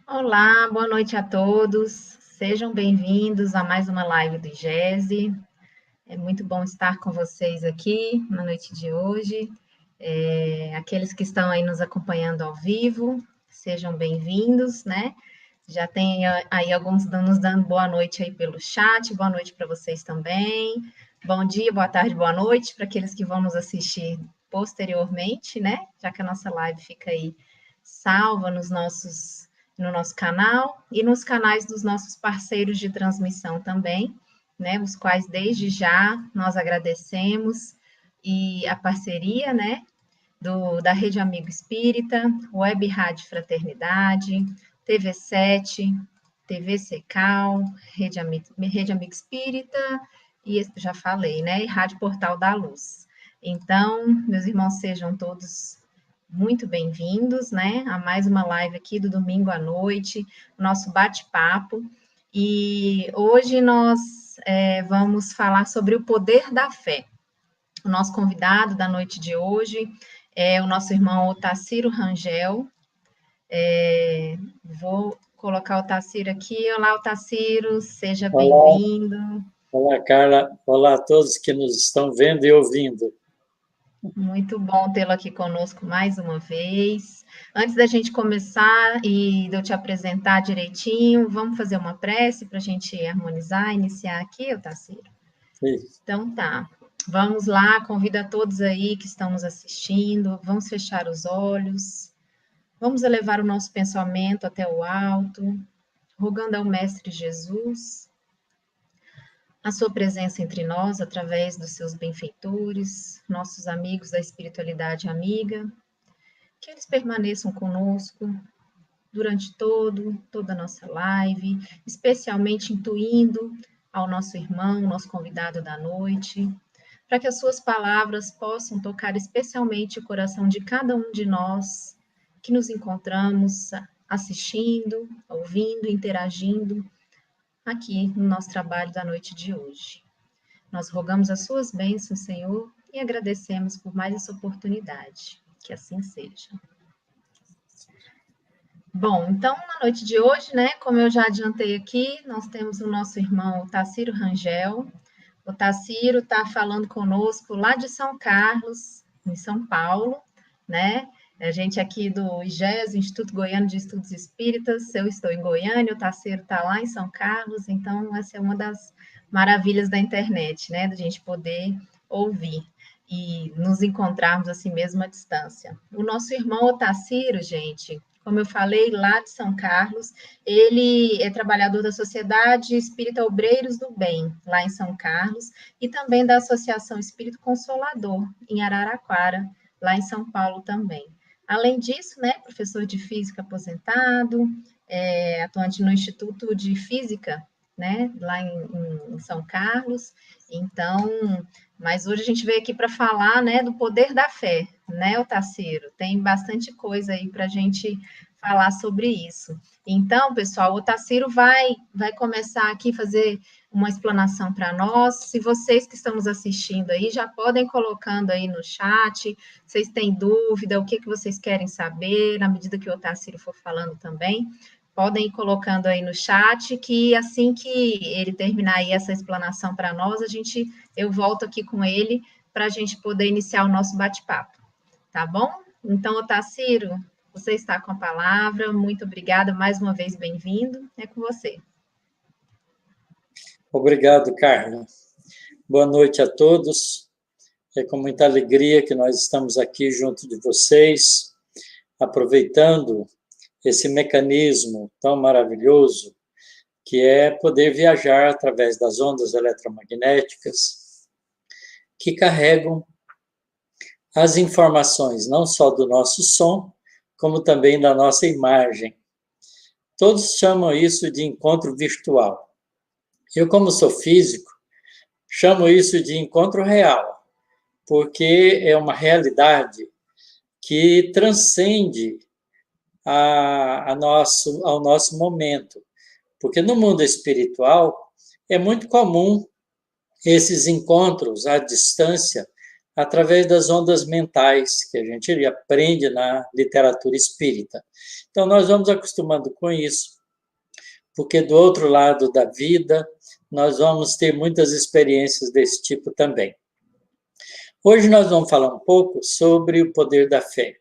Olá, boa noite a todos. Sejam bem-vindos a mais uma live do IGESE. É muito bom estar com vocês aqui na noite de hoje. Aqueles que estão aí nos acompanhando ao vivo, sejam bem-vindos, né? Já tem aí alguns nos dando boa noite aí pelo chat. Boa noite para vocês também. Bom dia, boa tarde, boa noite para aqueles que vão nos assistir posteriormente, né? Já que a nossa live fica aí salva no nosso canal e nos canais dos nossos parceiros de transmissão também, né? Os quais desde já nós agradecemos e a parceria, né? Da Rede Amigo Espírita, Web Rádio Fraternidade, TV7, TV Secal, Rede Amigo Espírita, e já falei, né? E Rádio Portal da Luz. Então, meus irmãos, sejam todos muito bem-vindos, né? A mais uma live aqui do domingo à noite, nosso bate-papo. E hoje nós vamos falar sobre o poder da fé. O nosso convidado da noite de hoje é o nosso irmão Otacílio Rangel. Vou colocar o Otacílio aqui. Olá, Otacílio, seja Olá, bem-vindo. olá, Carla. Olá a todos que nos estão vendo e ouvindo. Muito bom tê-lo aqui conosco mais uma vez. Antes da gente começar e de eu te apresentar direitinho, vamos fazer uma prece para a gente harmonizar, iniciar aqui, Otacílio? Isso. Então tá. Vamos lá, convido a todos aí que estão nos assistindo, vamos fechar os olhos. Vamos elevar o nosso pensamento até o alto, rogando ao Mestre Jesus a sua presença entre nós através dos seus benfeitores, nossos amigos da espiritualidade amiga, que eles permaneçam conosco durante toda a nossa live, especialmente intuindo ao nosso irmão, nosso convidado da noite, para que as suas palavras possam tocar especialmente o coração de cada um de nós que nos encontramos assistindo, ouvindo, interagindo aqui no nosso trabalho da noite de hoje. Nós rogamos as suas bênçãos, Senhor, e agradecemos por mais essa oportunidade. Que assim seja. Bom, então, na noite de hoje, né, como eu já adiantei aqui, nós temos o nosso irmão Otacílio Rangel. O Otacílio está falando conosco lá de São Carlos, em São Paulo, né? A gente aqui do IGES, Instituto Goiano de Estudos Espíritas, eu estou em Goiânia, o Otacílio está lá em São Carlos, então essa é uma das maravilhas da internet, né? Da gente poder ouvir e nos encontrarmos assim mesmo à distância. O nosso irmão Otacílio, gente, como eu falei, lá de São Carlos, ele é trabalhador da Sociedade Espírita Obreiros do Bem, lá em São Carlos, e também da Associação Espírito Consolador, em Araraquara, lá em São Paulo também. Além disso, né, professor de física aposentado, atuante no Instituto de Física, né, lá em São Carlos. Então, mas hoje a gente veio aqui para falar, né, do poder da fé, né, Otacílio? Tem bastante coisa aí para a gente falar sobre isso. Então, pessoal, o Otacílio vai começar aqui a fazer uma explanação para nós. Se vocês que estão nos assistindo aí, já podem colocando aí no chat, vocês têm dúvida, o que vocês querem saber, na medida que o Otacílio for falando também, podem ir colocando aí no chat, que assim que ele terminar aí essa explanação para nós, eu volto aqui com ele para a gente poder iniciar o nosso bate-papo, tá bom? Então, Otacílio, você está com a palavra, muito obrigada, mais uma vez bem-vindo, é com você. Obrigado, Carla. Boa noite a todos. É com muita alegria que nós estamos aqui junto de vocês, aproveitando esse mecanismo tão maravilhoso que é poder viajar através das ondas eletromagnéticas que carregam as informações não só do nosso som, como também da nossa imagem. Todos chamam isso de encontro virtual. Eu, como sou físico, chamo isso de encontro real, porque é uma realidade que transcende ao nosso momento. Porque no mundo espiritual é muito comum esses encontros à distância através das ondas mentais que a gente aprende na literatura espírita. Então, nós vamos acostumando com isso, porque do outro lado da vida, nós vamos ter muitas experiências desse tipo também. Hoje nós vamos falar um pouco sobre o poder da fé.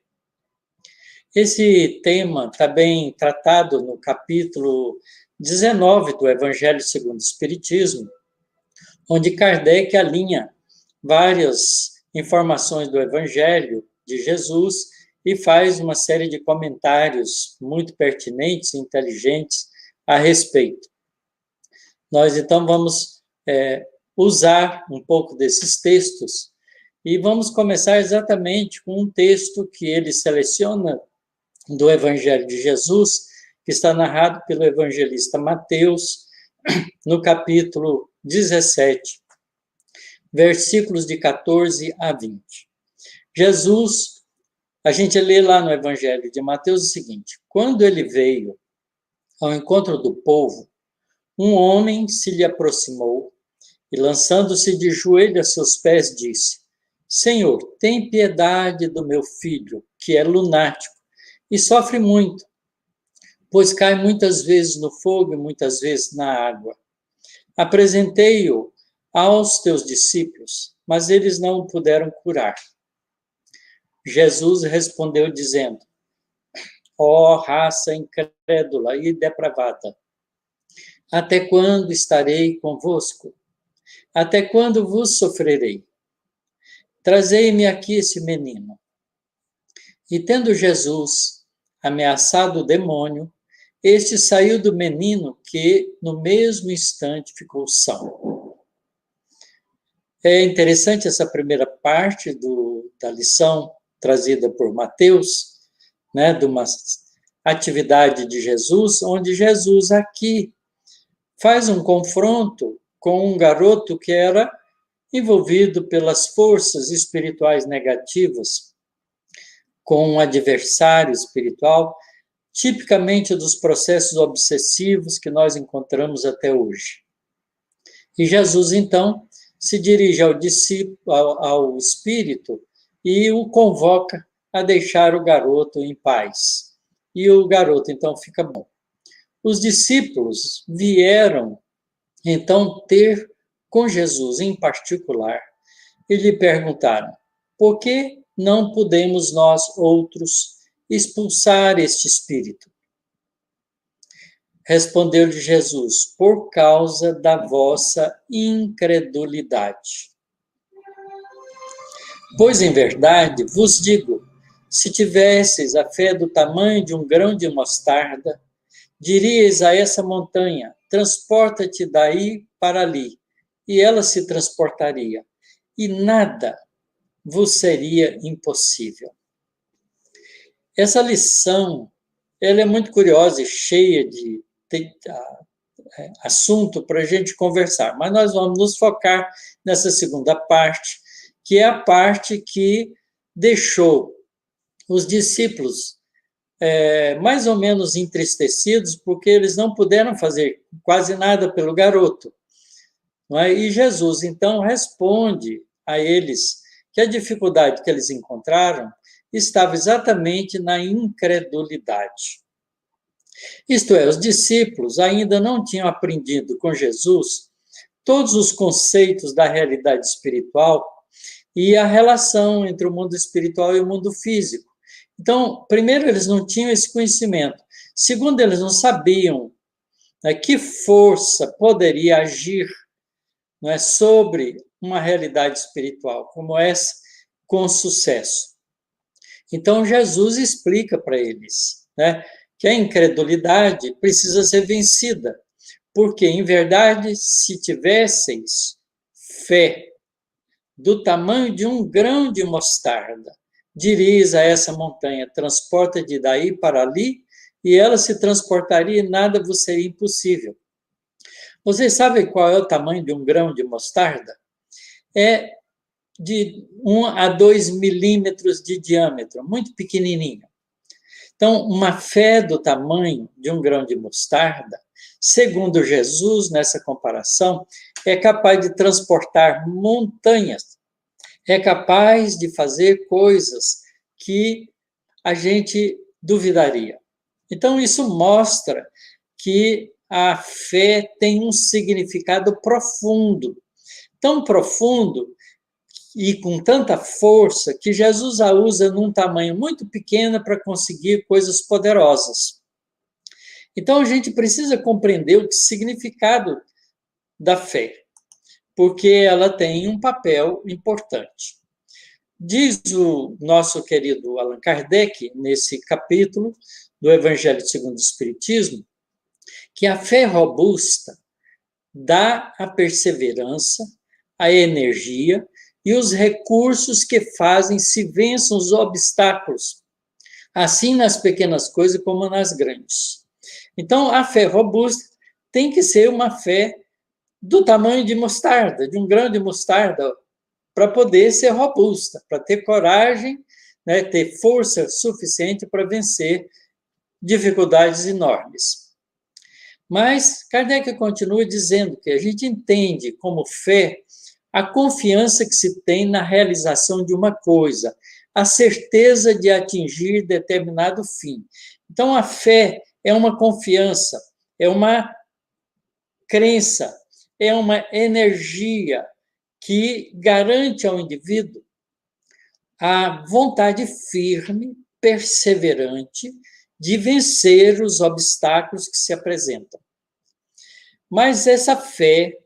Esse tema está bem tratado no capítulo 19 do Evangelho segundo o Espiritismo, onde Kardec alinha várias informações do Evangelho de Jesus e faz uma série de comentários muito pertinentes e inteligentes a respeito. Nós, então, vamos usar um pouco desses textos e vamos começar exatamente com um texto que ele seleciona do Evangelho de Jesus, que está narrado pelo evangelista Mateus, no capítulo 17, versículos de 14 a 20. Jesus, a gente lê lá no Evangelho de Mateus o seguinte: quando ele veio ao encontro do povo, um homem se lhe aproximou e, lançando-se de joelho a seus pés, disse: Senhor, tem piedade do meu filho, que é lunático e sofre muito, pois cai muitas vezes no fogo e muitas vezes na água. Apresentei-o aos teus discípulos, mas eles não o puderam curar. Jesus respondeu dizendo: ó raça incrédula e depravada, até quando estarei convosco? Até quando vos sofrerei? Trazei-me aqui esse menino. E tendo Jesus ameaçado o demônio, este saiu do menino, que no mesmo instante ficou são. É interessante essa primeira parte da lição trazida por Mateus, né, de uma atividade de Jesus, onde Jesus aqui faz um confronto com um garoto que era envolvido pelas forças espirituais negativas, com um adversário espiritual, tipicamente dos processos obsessivos que nós encontramos até hoje. E Jesus, então, se dirige ao discípulo, ao espírito, e o convoca a deixar o garoto em paz. E o garoto, então, fica bom. Os discípulos vieram, então, ter com Jesus em particular e lhe perguntaram: por que não podemos nós outros expulsar este espírito? Respondeu-lhe Jesus: por causa da vossa incredulidade. Pois em verdade vos digo, se tivesseis a fé do tamanho de um grão de mostarda, diríeis a essa montanha: transporta-te daí para ali, e ela se transportaria, e nada vos seria impossível. Essa lição, ela é muito curiosa e cheia de assunto para a gente conversar, mas nós vamos nos focar nessa segunda parte, que é a parte que deixou os discípulos mais ou menos entristecidos, porque eles não puderam fazer quase nada pelo garoto. Não é? E Jesus, então, responde a eles que a dificuldade que eles encontraram estava exatamente na incredulidade. Isto é, os discípulos ainda não tinham aprendido com Jesus todos os conceitos da realidade espiritual e a relação entre o mundo espiritual e o mundo físico. Então, primeiro, eles não tinham esse conhecimento. Segundo, eles não sabiam, né, que força poderia agir, não é, sobre uma realidade espiritual como essa, com sucesso. Então, Jesus explica para eles, né, que a incredulidade precisa ser vencida, porque, em verdade, se tivesseis fé do tamanho de um grão de mostarda, diríeis a essa montanha: transporta-te daí para ali, e ela se transportaria e nada vos seria impossível. Vocês sabem qual é o tamanho de um grão de mostarda? É de 1 a 2 milímetros de diâmetro, muito pequenininho. Então, uma fé do tamanho de um grão de mostarda, segundo Jesus, nessa comparação, é capaz de transportar montanhas. é capaz de fazer coisas que a gente duvidaria. Então, isso mostra que a fé tem um significado profundo, tão profundo e com tanta força que Jesus a usa num tamanho muito pequeno para conseguir coisas poderosas. Então, a gente precisa compreender o significado da fé, porque ela tem um papel importante. Diz o nosso querido Allan Kardec, nesse capítulo do Evangelho segundo o Espiritismo, que a fé robusta dá a perseverança, a energia e os recursos que fazem se vençam os obstáculos, assim nas pequenas coisas como nas grandes. Então, a fé robusta tem que ser uma fé do tamanho de mostarda, de um grão de mostarda, para poder ser robusta, para ter coragem, né, ter força suficiente para vencer dificuldades enormes. Mas Kardec continua dizendo que a gente entende como fé a confiança que se tem na realização de uma coisa, a certeza de atingir determinado fim. Então, a fé é uma confiança, é uma crença, é uma energia que garante ao indivíduo a vontade firme, perseverante, de vencer os obstáculos que se apresentam. Mas essa fé,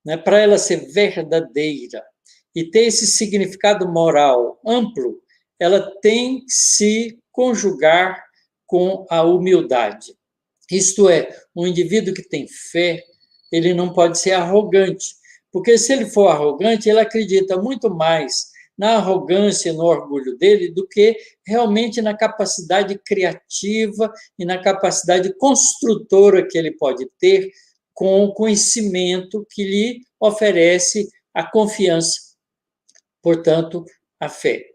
né, para ela ser verdadeira e ter esse significado moral amplo, ela tem que se conjugar com a humildade. Isto é, um indivíduo que tem fé, ele não pode ser arrogante, porque se ele for arrogante, ele acredita muito mais na arrogância e no orgulho dele do que realmente na capacidade criativa e na capacidade construtora que ele pode ter com o conhecimento que lhe oferece a confiança, portanto, a fé.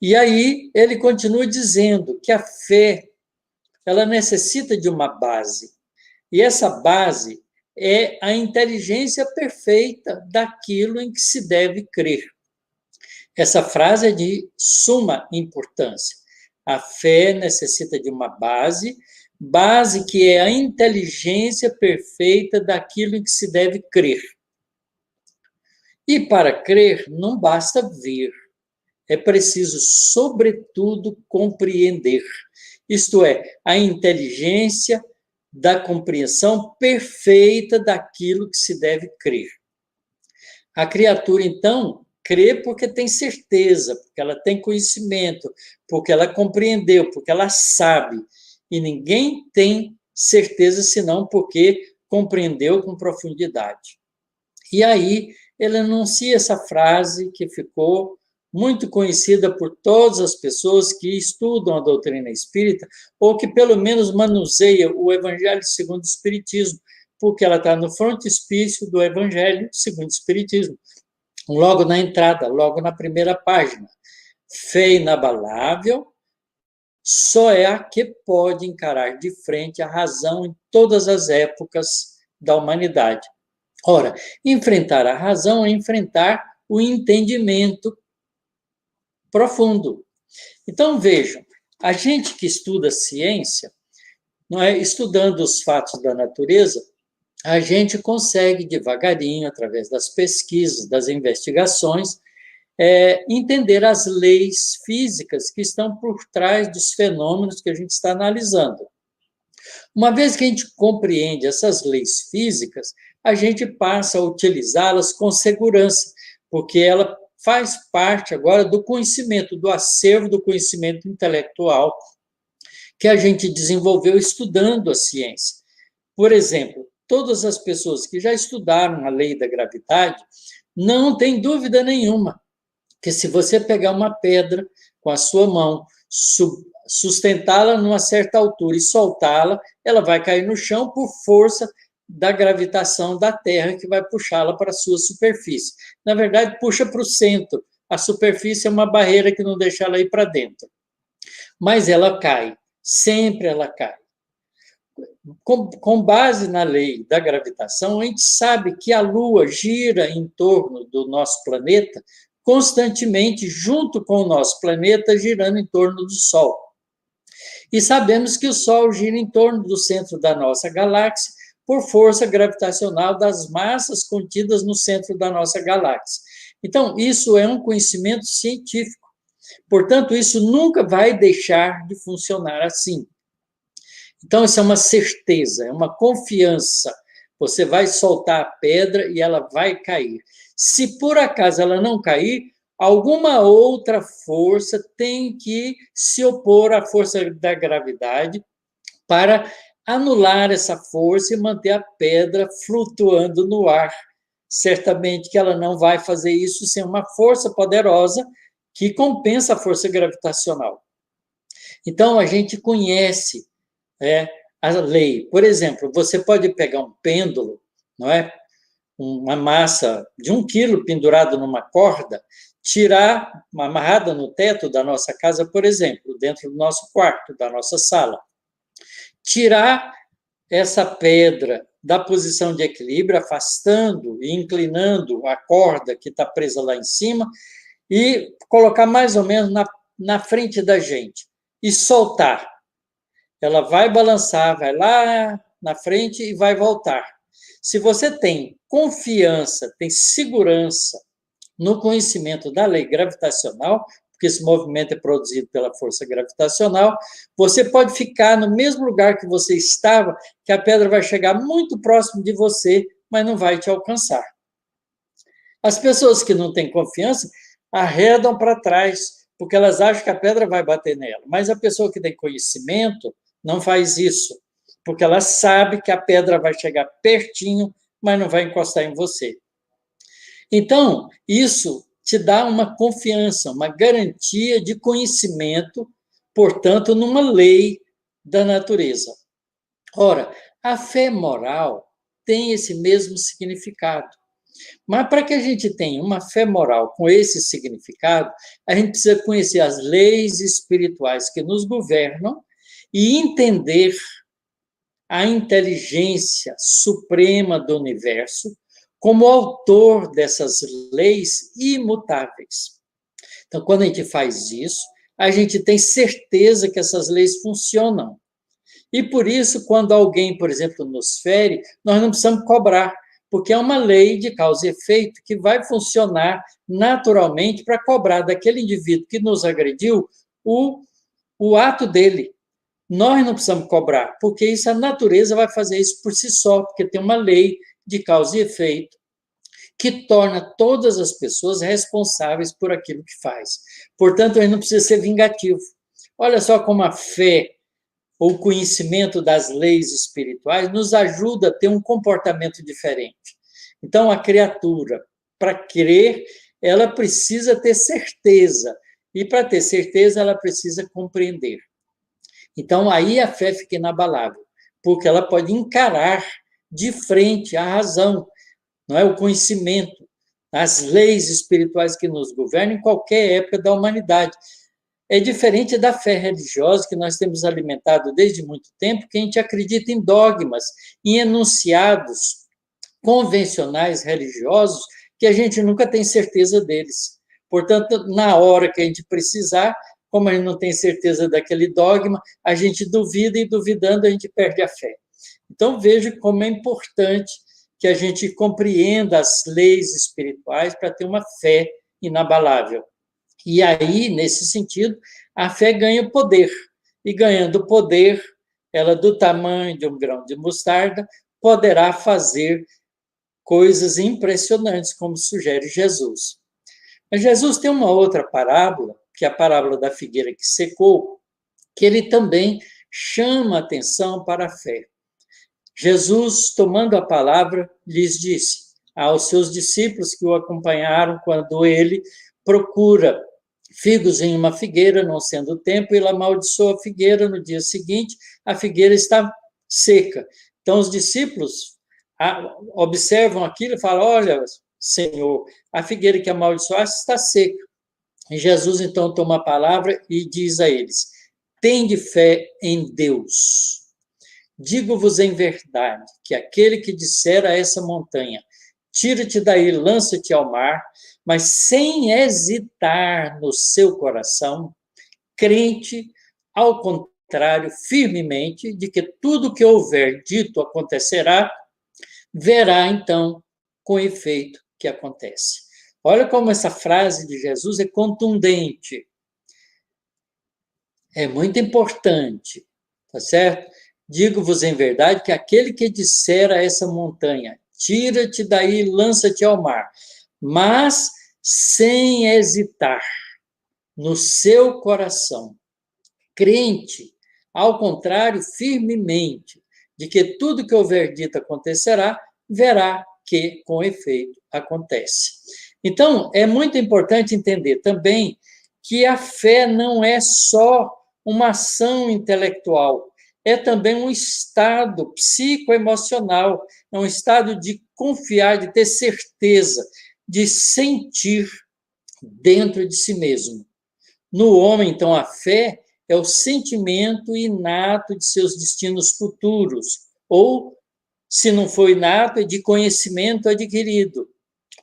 E aí ele continua dizendo que a fé ela necessita de uma base. E essa base é a inteligência perfeita daquilo em que se deve crer. Essa frase é de suma importância. A fé necessita de uma base que é a inteligência perfeita daquilo em que se deve crer. E para crer não basta ver, é preciso, sobretudo, compreender. Isto é, a inteligência da compreensão perfeita daquilo que se deve crer. A criatura, então, crê porque tem certeza, porque ela tem conhecimento, porque ela compreendeu, porque ela sabe. E ninguém tem certeza senão porque compreendeu com profundidade. E aí ele anuncia essa frase que ficou muito conhecida por todas as pessoas que estudam a doutrina espírita ou que pelo menos manuseiam o Evangelho segundo o Espiritismo, porque ela está no frontispício do Evangelho segundo o Espiritismo, logo na entrada, logo na primeira página. Fé inabalável só é a que pode encarar de frente a razão em todas as épocas da humanidade. Ora, enfrentar a razão é enfrentar o entendimento profundo. Então, vejam, a gente que estuda ciência, não é, estudando os fatos da natureza, a gente consegue devagarinho, através das pesquisas, das investigações, entender as leis físicas que estão por trás dos fenômenos que a gente está analisando. Uma vez que a gente compreende essas leis físicas, a gente passa a utilizá-las com segurança, porque ela faz parte agora do conhecimento, do acervo do conhecimento intelectual que a gente desenvolveu estudando a ciência. Por exemplo, todas as pessoas que já estudaram a lei da gravidade não tem dúvida nenhuma que se você pegar uma pedra com a sua mão, sustentá-la numa certa altura e soltá-la, ela vai cair no chão por força da gravitação da Terra que vai puxá-la para a sua superfície. Na verdade, puxa para o centro. A superfície é uma barreira que não deixa ela ir para dentro. Mas ela cai. Sempre ela cai. com base na lei da gravitação, a gente sabe que a Lua gira em torno do nosso planeta constantemente, junto com o nosso planeta, girando em torno do Sol. E sabemos que o Sol gira em torno do centro da nossa galáxia por força gravitacional das massas contidas no centro da nossa galáxia. Então, isso é um conhecimento científico. Portanto, isso nunca vai deixar de funcionar assim. Então, isso é uma certeza, é uma confiança. Você vai soltar a pedra e ela vai cair. Se por acaso ela não cair, alguma outra força tem que se opor à força da gravidade para anular essa força e manter a pedra flutuando no ar. Certamente que ela não vai fazer isso sem uma força poderosa que compensa a força gravitacional. Então, a gente conhece a lei. Por exemplo, você pode pegar um pêndulo, não é? Uma massa de 1 quilo pendurado numa corda, tirar, amarrada no teto da nossa casa, por exemplo, dentro do nosso quarto, da nossa sala. Tirar essa pedra da posição de equilíbrio, afastando e inclinando a corda que está presa lá em cima, e colocar mais ou menos na frente da gente, e soltar. Ela vai balançar, vai lá na frente e vai voltar. Se você tem confiança, tem segurança no conhecimento da lei gravitacional, porque esse movimento é produzido pela força gravitacional, você pode ficar no mesmo lugar que você estava, que a pedra vai chegar muito próximo de você, mas não vai te alcançar. As pessoas que não têm confiança arredam para trás, porque elas acham que a pedra vai bater nela. Mas a pessoa que tem conhecimento não faz isso, porque ela sabe que a pedra vai chegar pertinho, mas não vai encostar em você. Então, isso te dá uma confiança, uma garantia de conhecimento, portanto, numa lei da natureza. Ora, a fé moral tem esse mesmo significado. Mas para que a gente tenha uma fé moral com esse significado, a gente precisa conhecer as leis espirituais que nos governam e entender a inteligência suprema do universo como autor dessas leis imutáveis. Então, quando a gente faz isso, a gente tem certeza que essas leis funcionam. E por isso, quando alguém, por exemplo, nos fere, nós não precisamos cobrar, porque é uma lei de causa e efeito que vai funcionar naturalmente para cobrar daquele indivíduo que nos agrediu o ato dele. Nós não precisamos cobrar, porque isso a natureza vai fazer isso por si só, porque tem uma lei de causa e efeito que torna todas as pessoas responsáveis por aquilo que faz. Portanto, a gente não precisa ser vingativo. Olha só como a fé ou o conhecimento das leis espirituais nos ajuda a ter um comportamento diferente. Então, a criatura, para crer, ela precisa ter certeza. E para ter certeza, ela precisa compreender. Então, aí a fé fica inabalável, porque ela pode encarar de frente a razão, não é? O conhecimento, as leis espirituais que nos governam em qualquer época da humanidade. É diferente da fé religiosa que nós temos alimentado desde muito tempo, que a gente acredita em dogmas, em enunciados convencionais religiosos, que a gente nunca tem certeza deles. Portanto, na hora que a gente precisar, como a gente não tem certeza daquele dogma, a gente duvida e, duvidando, a gente perde a fé. Então, veja como é importante que a gente compreenda as leis espirituais para ter uma fé inabalável. E aí, nesse sentido, a fé ganha poder. E ganhando poder, ela, do tamanho de um grão de mostarda, poderá fazer coisas impressionantes, como sugere Jesus. Mas Jesus tem uma outra parábola, que é a parábola da figueira que secou, que ele também chama a atenção para a fé. Jesus, tomando a palavra, lhes disse aos seus discípulos que o acompanharam quando ele procura figos em uma figueira, não sendo tempo, ele amaldiçoa a figueira. No dia seguinte, a figueira está seca. Então, os discípulos observam aquilo e falam: olha, Senhor, a figueira que amaldiçoaste está seca. E Jesus, então, toma a palavra e diz a eles: tende fé em Deus. Digo-vos em verdade que aquele que disser a essa montanha, tira-te daí, lança-te ao mar, mas sem hesitar no seu coração, crente, ao contrário, firmemente, de que tudo que houver dito acontecerá, verá então com efeito que acontece. Olha como essa frase de Jesus é contundente. É muito importante, tá certo? Digo-vos em verdade que aquele que disser a essa montanha, tira-te daí, lança-te ao mar, mas sem hesitar no seu coração, crente, ao contrário, firmemente, de que tudo que houver dito acontecerá, verá que com efeito acontece. Então, é muito importante entender também que a fé não é só uma ação intelectual, é também um estado psicoemocional, é um estado de confiar, de ter certeza, de sentir dentro de si mesmo. No homem, então, a fé é o sentimento inato de seus destinos futuros, ou, se não for inato, é de conhecimento adquirido.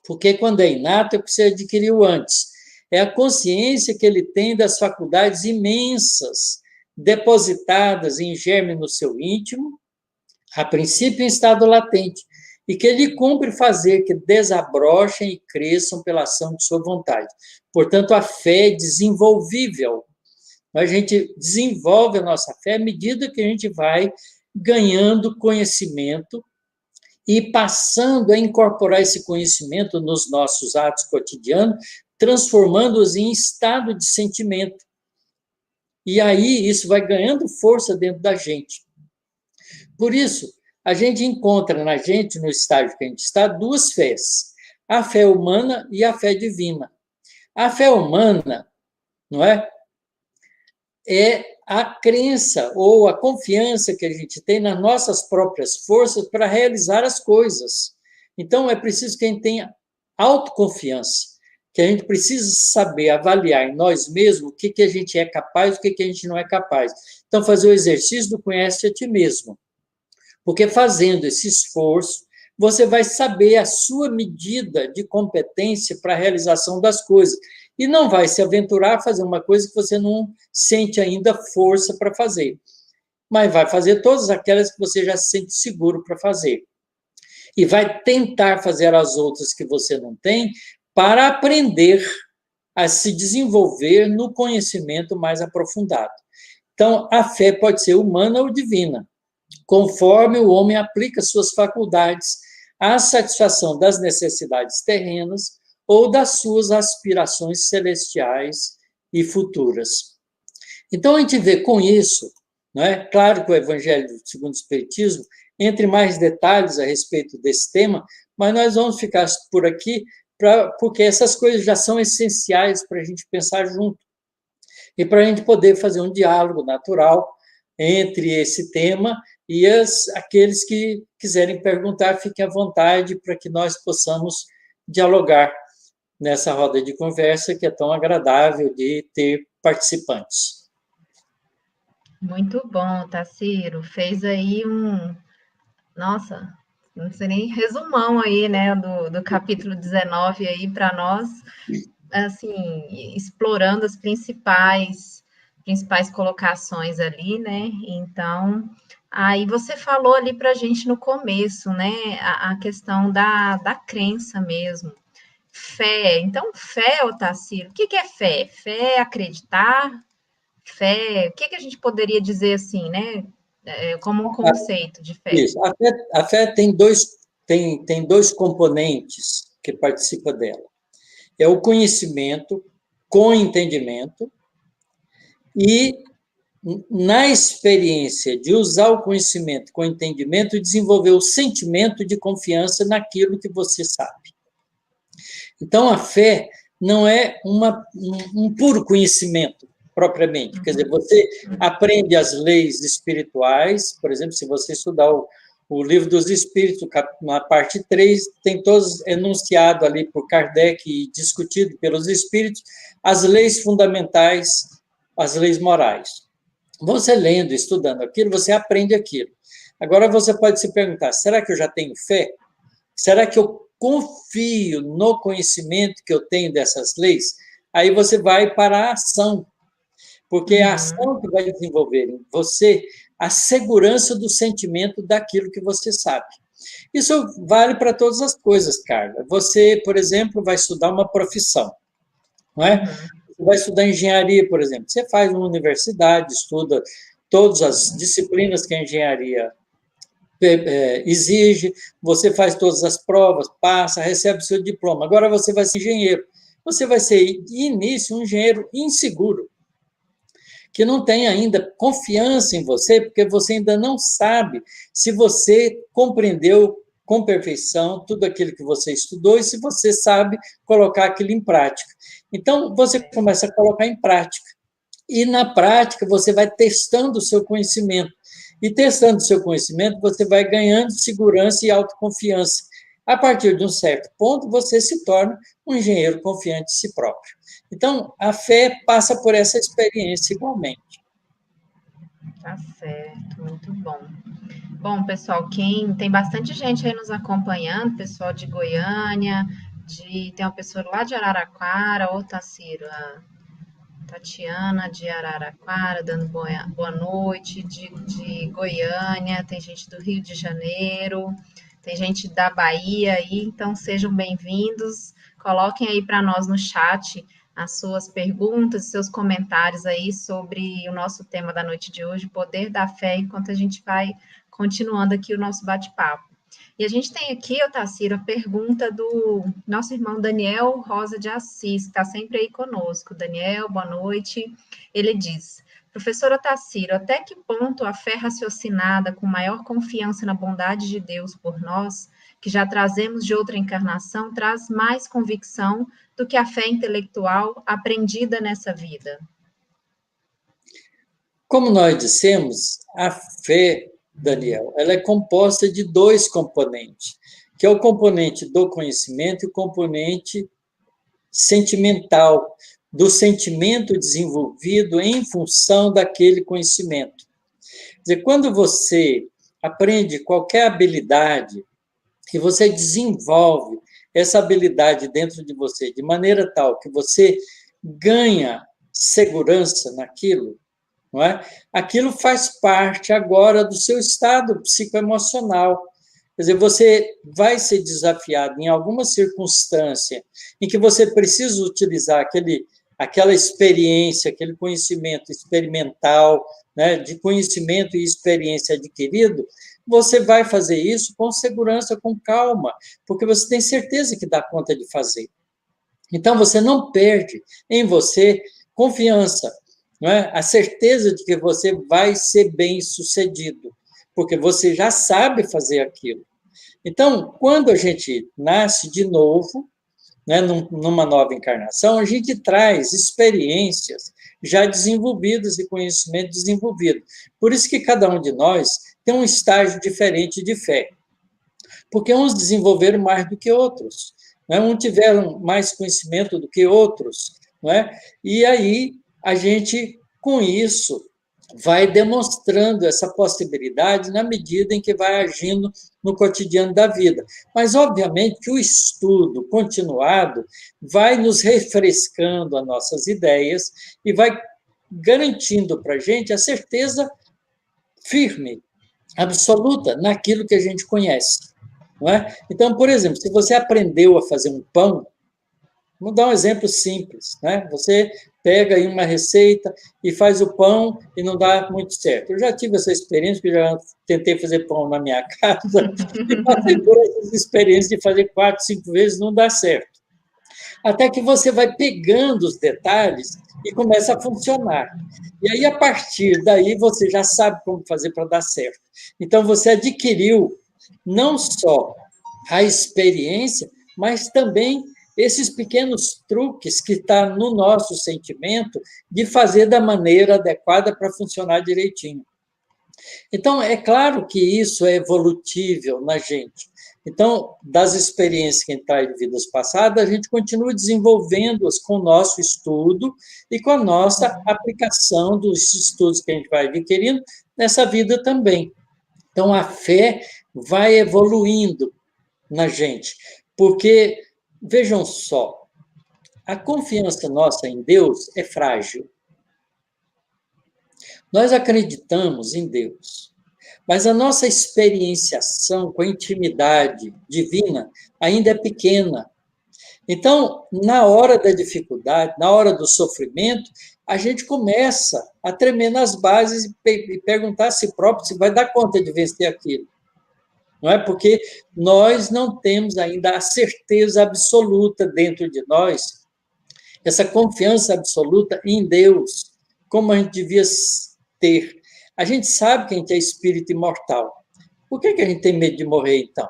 Porque quando é inato, é porque você adquiriu antes. É a consciência que ele tem das faculdades imensas depositadas em germe no seu íntimo, a princípio em estado latente, e que ele cumpre fazer que desabrochem e cresçam pela ação de sua vontade. Portanto, a fé é desenvolvível. A gente desenvolve a nossa fé à medida que a gente vai ganhando conhecimento e passando a incorporar esse conhecimento nos nossos atos cotidianos, transformando-os em estado de sentimento. E aí isso vai ganhando força dentro da gente. Por isso, a gente encontra na gente, no estágio que a gente está, duas fés: a fé humana e a fé divina. A fé humana, não é? É a crença ou a confiança que a gente tem nas nossas próprias forças para realizar as coisas. Então, é preciso que a gente tenha autoconfiança, que a gente precisa saber avaliar em nós mesmos o que a gente é capaz, o que a gente não é capaz. Então, fazer o exercício do conhece a ti mesmo. Porque fazendo esse esforço, você vai saber a sua medida de competência para a realização das coisas. E não vai se aventurar a fazer uma coisa que você não sente ainda força para fazer. Mas vai fazer todas aquelas que você já se sente seguro para fazer. E vai tentar fazer as outras que você não tem para aprender a se desenvolver no conhecimento mais aprofundado. Então, a fé pode ser humana ou divina, conforme o homem aplica suas faculdades à satisfação das necessidades terrenas ou das suas aspirações celestiais e futuras. Então, a gente vê com isso, não é? Claro que o Evangelho segundo o Espiritismo, entre mais detalhes a respeito desse tema, mas nós vamos ficar por aqui, porque essas coisas já são essenciais para a gente pensar junto. E para a gente poder fazer um diálogo natural entre esse tema e aqueles que quiserem perguntar, fiquem à vontade para que nós possamos dialogar nessa roda de conversa que é tão agradável de ter participantes. Muito bom, Tarsilo. Fez aí nossa, não sei nem resumão aí, né, do capítulo 19 aí para nós, assim, explorando as principais colocações ali, né? Então, aí você falou ali para a gente no começo, né, a questão da crença mesmo. Fé. Então, fé, Otacílio, o que é fé? Fé é acreditar? Fé, o que a gente poderia dizer assim, né? Como um conceito de fé. Isso. A fé tem dois componentes que participam dela. É o conhecimento com entendimento e, na experiência de usar o conhecimento com entendimento, desenvolver o sentimento de confiança naquilo que você sabe. Então, a fé não é um puro conhecimento, propriamente. Quer dizer, você aprende as leis espirituais, por exemplo, se você estudar o Livro dos Espíritos, na parte 3, tem todos enunciado ali por Kardec e discutido pelos espíritos, as leis fundamentais, as leis morais. Você lendo, estudando aquilo, você aprende aquilo. Agora você pode se perguntar, será que eu já tenho fé? Será que eu confio no conhecimento que eu tenho dessas leis? Aí você vai para a ação, porque é a ação que vai desenvolver em você a segurança do sentimento daquilo que você sabe. Isso vale para todas as coisas, Carla. Você, por exemplo, vai estudar uma profissão, não é? Você vai estudar engenharia, por exemplo. Você faz uma universidade, estuda todas as disciplinas que a engenharia exige, você faz todas as provas, passa, recebe seu diploma. Agora você vai ser engenheiro. Você vai ser, de início, um engenheiro inseguro, que não tem ainda confiança em você, porque você ainda não sabe se você compreendeu com perfeição tudo aquilo que você estudou e se você sabe colocar aquilo em prática. Então, você começa a colocar em prática. E, na prática, você vai testando o seu conhecimento. E, testando o seu conhecimento, você vai ganhando segurança e autoconfiança. A partir de um certo ponto, você se torna um engenheiro confiante de si próprio. Então, a fé passa por essa experiência igualmente. Tá certo, muito bom. Bom, pessoal, tem bastante gente aí nos acompanhando, pessoal de Goiânia, tem uma pessoa lá de Araraquara, ô Taciro, a Tatiana de Araraquara, dando boa noite, de Goiânia, tem gente do Rio de Janeiro, tem gente da Bahia aí, então sejam bem-vindos. Coloquem aí para nós no chat as suas perguntas, seus comentários aí sobre o nosso tema da noite de hoje, poder da fé, enquanto a gente vai continuando aqui o nosso bate-papo. E a gente tem aqui, Otacílio, a pergunta do nosso irmão Daniel Rosa de Assis, que está sempre aí conosco. Daniel, boa noite. Ele diz: professor Otacílio, até que ponto a fé raciocinada com maior confiança na bondade de Deus por nós, que já trazemos de outra encarnação, traz mais convicção do que a fé intelectual aprendida nessa vida? Como nós dissemos, a fé, Daniel, ela é composta de dois componentes, que é o componente do conhecimento e o componente sentimental, do sentimento desenvolvido em função daquele conhecimento. Quer dizer, quando você aprende qualquer habilidade e você desenvolve essa habilidade dentro de você de maneira tal que você ganha segurança naquilo, não é? Aquilo faz parte agora do seu estado psicoemocional. Quer dizer, você vai ser desafiado em alguma circunstância em que você precisa utilizar aquela experiência, aquele conhecimento experimental, né, de conhecimento e experiência adquirido, você vai fazer isso com segurança, com calma, porque você tem certeza que dá conta de fazer. Então, você não perde em você confiança, não é? A certeza de que você vai ser bem-sucedido, porque você já sabe fazer aquilo. Então, quando a gente nasce de novo, né, numa nova encarnação, a gente traz experiências já desenvolvidas e conhecimento desenvolvido. Por isso que cada um de nós tem um estágio diferente de fé, porque uns desenvolveram mais do que outros, né? Uns tiveram mais conhecimento do que outros, não é? E aí a gente, com isso, vai demonstrando essa possibilidade na medida em que vai agindo no cotidiano da vida. Mas, obviamente, que o estudo continuado vai nos refrescando as nossas ideias e vai garantindo para a gente a certeza firme, absoluta, naquilo que a gente conhece. Não é? Então, por exemplo, se você aprendeu a fazer um pão, vamos dar um exemplo simples, né? Você pega aí uma receita e faz o pão e não dá muito certo. Eu já tive essa experiência, porque já tentei fazer pão na minha casa e passei por essas experiências de fazer 4, 5 vezes, não dá certo. Até que você vai pegando os detalhes e começa a funcionar. E aí, a partir daí, você já sabe como fazer para dar certo. Então, você adquiriu não só a experiência, mas também esses pequenos truques que estão no nosso sentimento de fazer da maneira adequada para funcionar direitinho. Então, é claro que isso é evolutível na gente. Então, das experiências que a gente traz de vidas passadas, a gente continua desenvolvendo-as com o nosso estudo e com a nossa aplicação dos estudos que a gente vai adquirindo nessa vida também. Então, a fé vai evoluindo na gente, porque, vejam só, a confiança nossa em Deus é frágil. Nós acreditamos em Deus, mas a nossa experienciação com a intimidade divina ainda é pequena. Então, na hora da dificuldade, na hora do sofrimento, a gente começa a tremer nas bases e perguntar a si próprio se vai dar conta de vencer aquilo. Não é? Porque nós não temos ainda a certeza absoluta dentro de nós, essa confiança absoluta em Deus, como a gente devia ter. A gente sabe que a gente é espírito imortal. Por que a gente tem medo de morrer, então?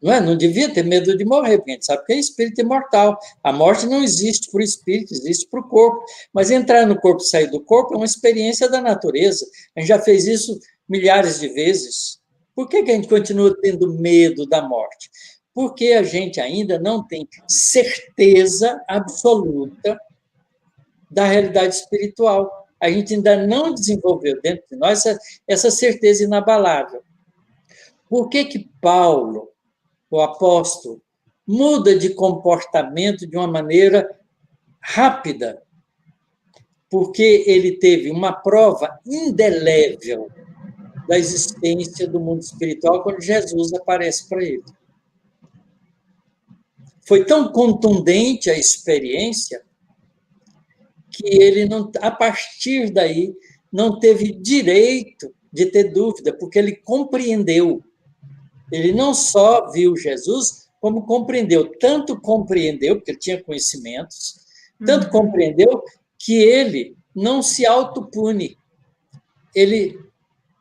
Não é? Não devia ter medo de morrer, porque a gente sabe que é espírito imortal. A morte não existe para o espírito, existe para o corpo. Mas entrar no corpo e sair do corpo é uma experiência da natureza. A gente já fez isso milhares de vezes. Por que a gente continua tendo medo da morte? Porque a gente ainda não tem certeza absoluta da realidade espiritual. A gente ainda não desenvolveu dentro de nós essa certeza inabalável. Por que Paulo, o apóstolo, muda de comportamento de uma maneira rápida? Porque ele teve uma prova indelével da existência do mundo espiritual quando Jesus aparece para ele. Foi tão contundente a experiência que ele, não, a partir daí, não teve direito de ter dúvida, porque ele compreendeu. Ele não só viu Jesus, como compreendeu. Tanto compreendeu, porque ele tinha conhecimentos, tanto compreendeu que ele não se autopune. Ele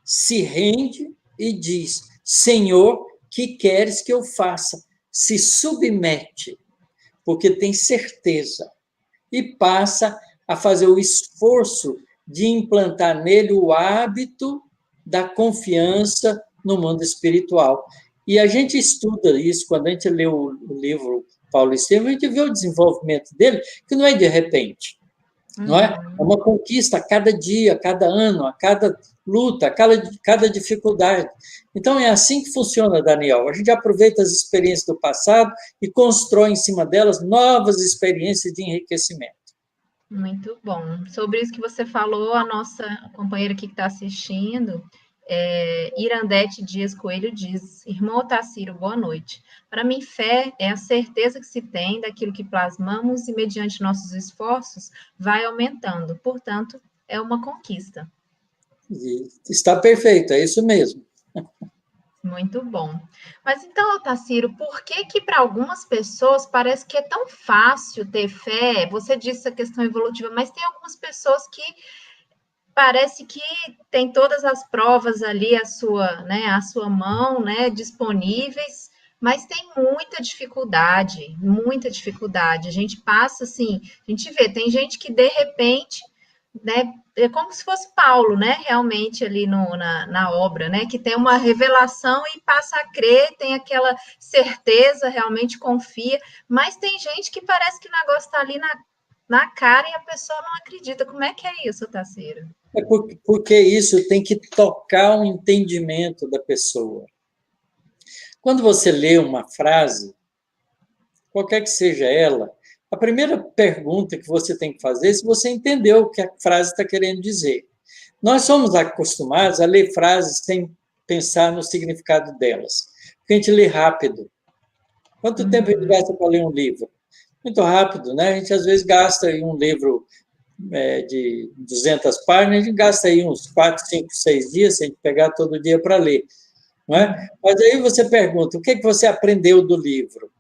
se rende e diz: Senhor, que queres que eu faça? Se submete, porque tem certeza, e passa a fazer o esforço de implantar nele o hábito da confiança no mundo espiritual. E a gente estuda isso, quando a gente lê o livro Paulo Estevam, a gente vê o desenvolvimento dele, que não é de repente, não é? É uma conquista a cada dia, a cada ano, a cada luta, a cada dificuldade. Então, é assim que funciona, Daniel. A gente aproveita as experiências do passado e constrói em cima delas novas experiências de enriquecimento. Muito bom. Sobre isso que você falou, a nossa companheira aqui que está assistindo, Irandete Dias Coelho, diz: Irmão Otacílio, boa noite. Para mim, fé é a certeza que se tem daquilo que plasmamos e, mediante nossos esforços, vai aumentando. Portanto, é uma conquista. Está perfeito, é isso mesmo. Muito bom. Mas então, Otacílio, por que para algumas pessoas parece que é tão fácil ter fé? Você disse a questão evolutiva, mas tem algumas pessoas que parece que tem todas as provas ali à sua mão, né, disponíveis, mas tem muita dificuldade, muita dificuldade. A gente passa assim, a gente vê, tem gente que de repente, né, é como se fosse Paulo, né, realmente ali na obra, né, que tem uma revelação e passa a crer, tem aquela certeza, realmente confia, mas tem gente que parece que o negócio está ali na cara e a pessoa não acredita. Como é que é isso, Otacílio? É porque isso tem que tocar o entendimento da pessoa. Quando você lê uma frase, qualquer que seja ela, a primeira pergunta que você tem que fazer é se você entendeu o que a frase está querendo dizer. Nós somos acostumados a ler frases sem pensar no significado delas, porque a gente lê rápido. Quanto tempo a gente gasta para ler um livro? Muito rápido, né? A gente às vezes gasta aí um livro de 200 páginas, a gente gasta aí uns 4, 5, 6 dias, se a gente pegar todo dia para ler. Não é? Mas aí você pergunta, o que você aprendeu do livro?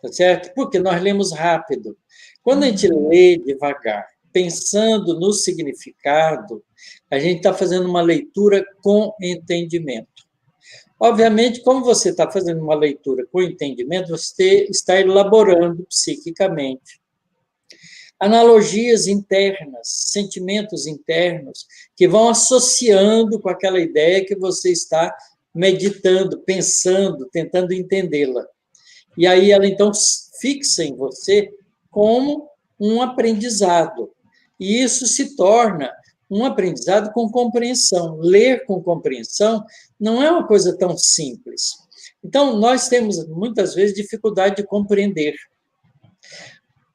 Tá certo? Porque nós lemos rápido. Quando a gente lê devagar, pensando no significado, a gente está fazendo uma leitura com entendimento. Obviamente, como você está fazendo uma leitura com entendimento, você está elaborando psiquicamente analogias internas, sentimentos internos, que vão associando com aquela ideia que você está meditando, pensando, tentando entendê-la. E aí ela, então, fixa em você como um aprendizado. E isso se torna um aprendizado com compreensão. Ler com compreensão não é uma coisa tão simples. Então, nós temos, muitas vezes, dificuldade de compreender.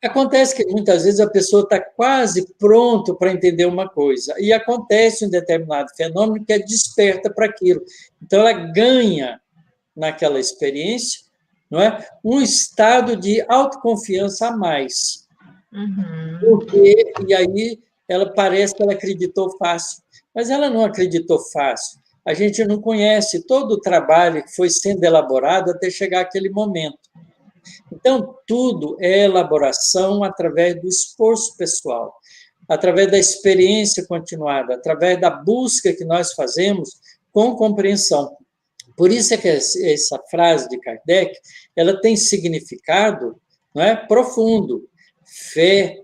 Acontece que, muitas vezes, a pessoa está quase pronto para entender uma coisa, e acontece um determinado fenômeno que é desperta para aquilo. Então, ela ganha, naquela experiência, não é? Um estado de autoconfiança a mais. E aí, ela parece que ela acreditou fácil, mas ela não acreditou fácil. A gente não conhece todo o trabalho que foi sendo elaborado até chegar àquele momento. Então, tudo é elaboração através do esforço pessoal, através da experiência continuada, através da busca que nós fazemos com compreensão. Por isso é que essa frase de Kardec, ela tem significado, não é, profundo. Fé,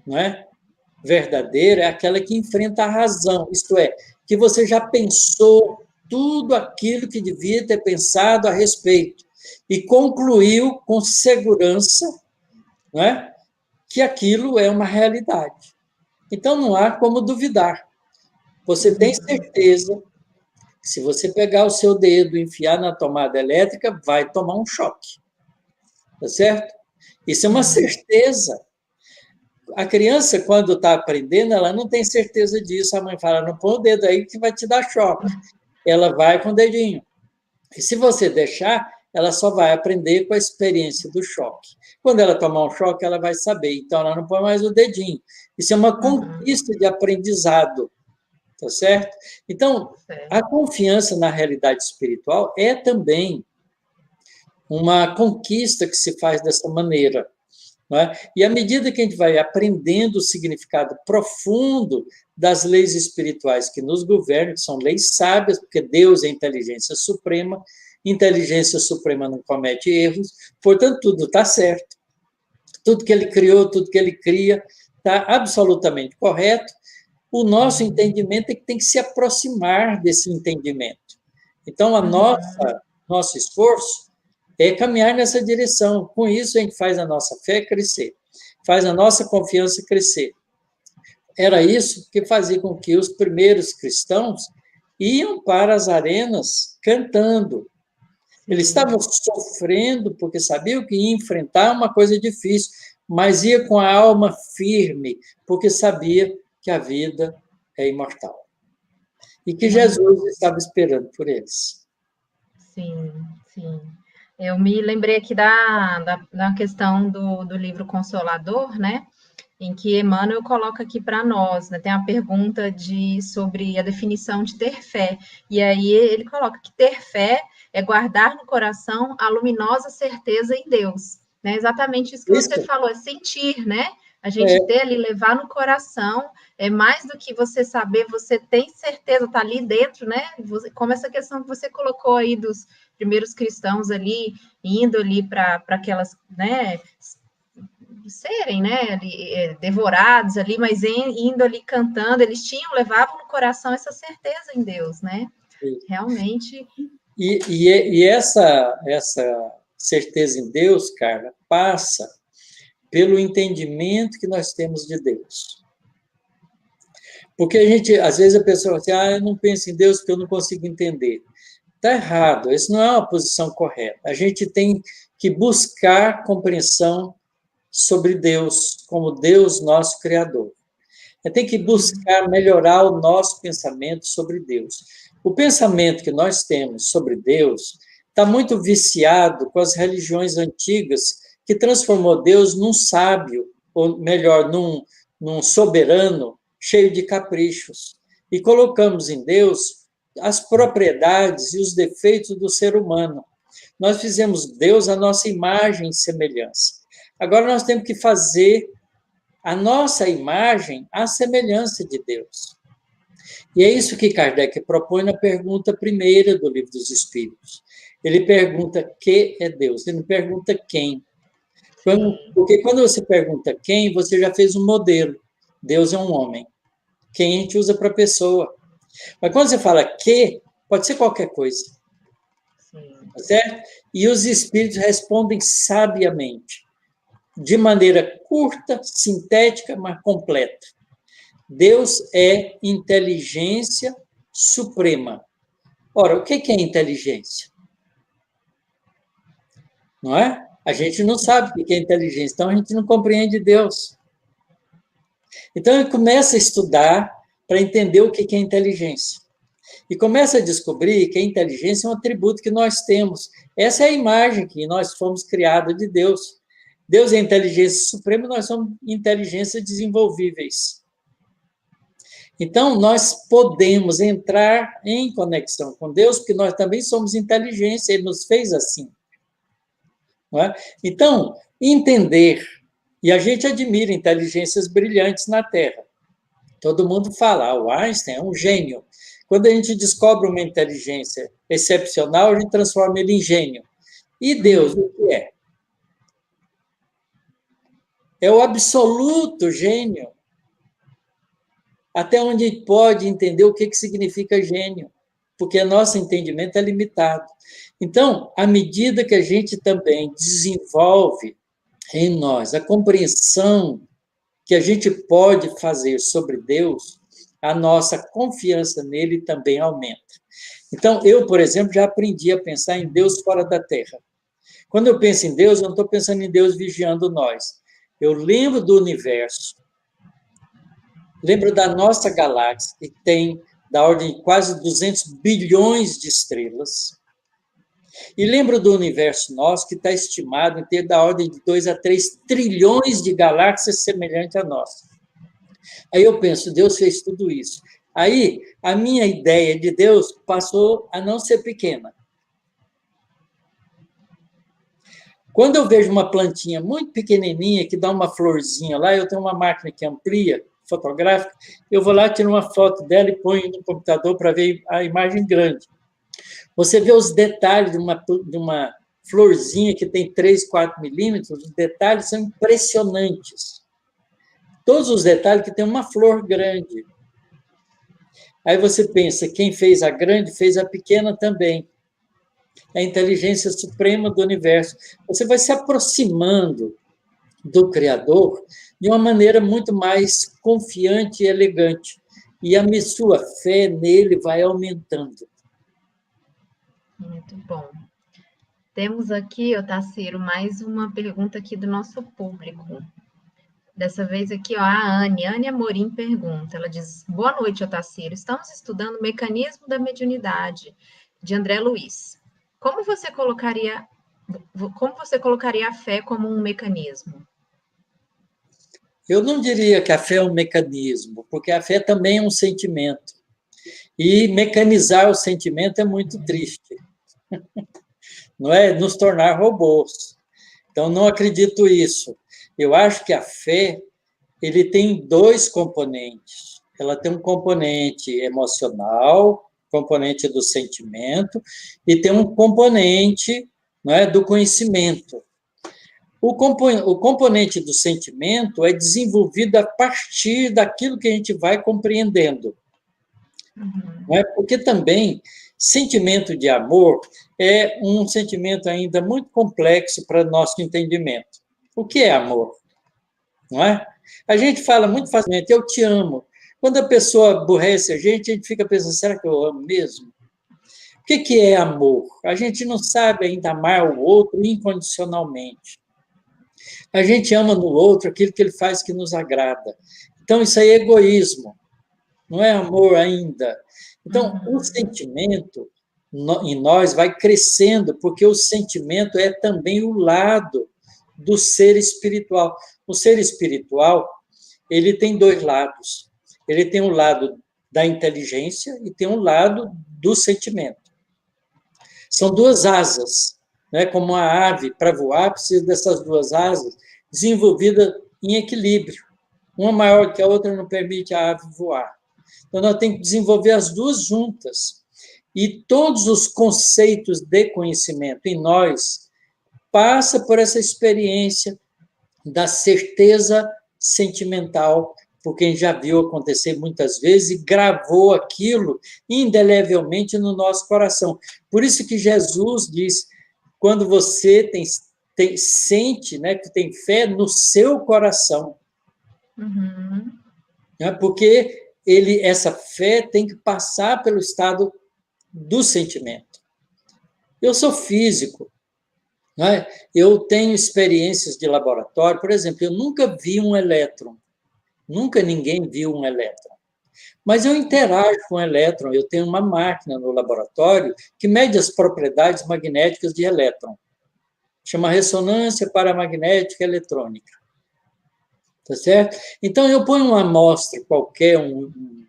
não é, verdadeira é aquela que enfrenta a razão, isto é, que você já pensou tudo aquilo que devia ter pensado a respeito e concluiu com segurança, não é, que aquilo é uma realidade. Então, não há como duvidar. Você tem certeza que, se você pegar o seu dedo e enfiar na tomada elétrica, vai tomar um choque. Tá certo? Isso é uma certeza. A criança, quando está aprendendo, ela não tem certeza disso. A mãe fala, não põe o dedo aí que vai te dar choque. Ela vai com o dedinho. E se você deixar, ela só vai aprender com a experiência do choque. Quando ela tomar um choque, ela vai saber. Então, ela não põe mais o dedinho. Isso é uma conquista de aprendizado. Tá certo? Então, a confiança na realidade espiritual é também uma conquista que se faz dessa maneira. Não é? E à medida que a gente vai aprendendo o significado profundo das leis espirituais que nos governam, que são leis sábias, porque Deus é inteligência suprema não comete erros, portanto, tudo está certo. Tudo que ele criou, tudo que ele cria, está absolutamente correto. O nosso entendimento é que tem que se aproximar desse entendimento. Então, nosso esforço é caminhar nessa direção. Com isso, a gente faz a nossa fé crescer, faz a nossa confiança crescer. Era isso que fazia com que os primeiros cristãos iam para as arenas cantando. Eles estavam sofrendo porque sabiam que ia enfrentar uma coisa difícil, mas ia com a alma firme, porque sabia que a vida é imortal. E que Jesus estava esperando por eles. Sim, sim. Eu me lembrei aqui da questão do livro Consolador, né? Em que Emmanuel coloca aqui para nós, né? Tem a pergunta sobre a definição de ter fé. E aí ele coloca que ter fé é guardar no coração a luminosa certeza em Deus. Né? Exatamente isso que você falou, é sentir, né? A gente ter ali, levar no coração, é mais do que você saber, você tem certeza, está ali dentro, né? Como essa questão que você colocou aí dos primeiros cristãos ali, indo ali para aquelas, né, serem, né, ali, devorados ali, mas indo ali cantando, eles levavam no coração essa certeza em Deus, né? Sim. Realmente. E essa certeza em Deus, Carla, passa pelo entendimento que nós temos de Deus. Porque às vezes a pessoa fala assim, eu não penso em Deus porque eu não consigo entender. Está errado, isso não é uma posição correta. A gente tem que buscar compreensão sobre Deus, como Deus nosso Criador. Tem que buscar melhorar o nosso pensamento sobre Deus. O pensamento que nós temos sobre Deus está muito viciado com as religiões antigas, que transformou Deus num sábio, ou melhor, num soberano cheio de caprichos. E colocamos em Deus as propriedades e os defeitos do ser humano. Nós fizemos Deus a nossa imagem e semelhança. Agora nós temos que fazer a nossa imagem à semelhança de Deus. E é isso que Kardec propõe na pergunta primeira do Livro dos Espíritos. Ele pergunta que é Deus, ele não pergunta quem. Porque quando você pergunta quem, você já fez um modelo. Deus é um homem. Quem a gente usa para pessoa. Mas quando você fala que, pode ser qualquer coisa. Tá certo? E os espíritos respondem sabiamente, de maneira curta, sintética, mas completa. Deus é inteligência suprema. Ora, o que é inteligência? Não é? A gente não sabe o que é inteligência, então a gente não compreende Deus. Então ele começa a estudar para entender o que é inteligência. E começa a descobrir que a inteligência é um atributo que nós temos. Essa é a imagem que nós fomos criados de Deus. Deus é inteligência suprema e nós somos inteligências desenvolvíveis. Então, nós podemos entrar em conexão com Deus, porque nós também somos inteligência, Ele nos fez assim. Não é? Então, entender, e a gente admira inteligências brilhantes na Terra. Todo mundo fala, o Einstein é um gênio. Quando a gente descobre uma inteligência excepcional, a gente transforma ele em gênio. E Deus, o que é? É o absoluto gênio. Até onde a gente pode entender o que significa gênio, porque nosso entendimento é limitado. Então, à medida que a gente também desenvolve em nós a compreensão que a gente pode fazer sobre Deus, a nossa confiança nele também aumenta. Então, eu, por exemplo, já aprendi a pensar em Deus fora da Terra. Quando eu penso em Deus, eu não estou pensando em Deus vigiando nós. Eu lembro do universo, lembro da nossa galáxia, que tem da ordem de quase 200 bilhões de estrelas. E lembro do universo nosso, que está estimado em ter da ordem de 2 a 3 trilhões de galáxias semelhantes a nós. Aí eu penso, Deus fez tudo isso. Aí a minha ideia de Deus passou a não ser pequena. Quando eu vejo uma plantinha muito pequenininha, que dá uma florzinha lá, eu tenho uma máquina que amplia, fotográfica, eu vou lá, tiro uma foto dela e ponho no computador para ver a imagem grande. Você vê os detalhes de uma florzinha que tem 3, 4 milímetros, os detalhes são impressionantes. Todos os detalhes que tem uma flor grande. Aí você pensa, quem fez a grande, fez a pequena também. É a inteligência suprema do universo. Você vai se aproximando do Criador de uma maneira muito mais confiante e elegante. E a sua fé nele vai aumentando. Muito bom. Temos aqui, Tarsilo, mais uma pergunta aqui do nosso público. Dessa vez aqui, a Anne Amorim pergunta, ela diz, boa noite, Tarsilo, estamos estudando o mecanismo da mediunidade, de André Luiz. Como você colocaria a fé como um mecanismo? Eu não diria que a fé é um mecanismo, porque a fé também é um sentimento. E mecanizar o sentimento é muito triste. Não é nos tornar robôs. Então, não acredito isso. Eu acho que a fé ele tem 2 componentes. Ela tem um componente emocional, componente do sentimento, e tem um componente, não é, do conhecimento. O componente do sentimento é desenvolvido a partir daquilo que a gente vai compreendendo. Não é? Porque também sentimento de amor é um sentimento ainda muito complexo para nosso entendimento. O que é amor? Não é? A gente fala muito facilmente, eu te amo. Quando a pessoa aborrece a gente fica pensando, será que eu amo mesmo? O que é amor? A gente não sabe ainda amar o outro incondicionalmente. A gente ama no outro aquilo que ele faz que nos agrada. Então, isso aí é egoísmo, não é amor ainda. Então, o sentimento em nós vai crescendo, porque o sentimento é também o lado do ser espiritual. O ser espiritual, ele tem 2 lados. Ele tem um lado da inteligência e tem um lado do sentimento. São 2 asas, né? Como a ave, para voar, precisa dessas 2 asas desenvolvidas em equilíbrio. Uma maior que a outra não permite a ave voar. Então, nós temos que desenvolver as 2 juntas. E todos os conceitos de conhecimento em nós passa por essa experiência da certeza sentimental, porque a gente já viu acontecer muitas vezes e gravou aquilo indelevelmente no nosso coração. Por isso que Jesus diz, quando você sente, né, que tem fé no seu coração. né? Porque essa fé tem que passar pelo estado do sentimento. Eu sou físico, né? Eu tenho experiências de laboratório, por exemplo, eu nunca vi um elétron, nunca ninguém viu um elétron. Mas eu interajo com o elétron, eu tenho uma máquina no laboratório que mede as propriedades magnéticas de elétron. Chama ressonância paramagnética eletrônica. Tá certo? Então, eu ponho uma amostra qualquer,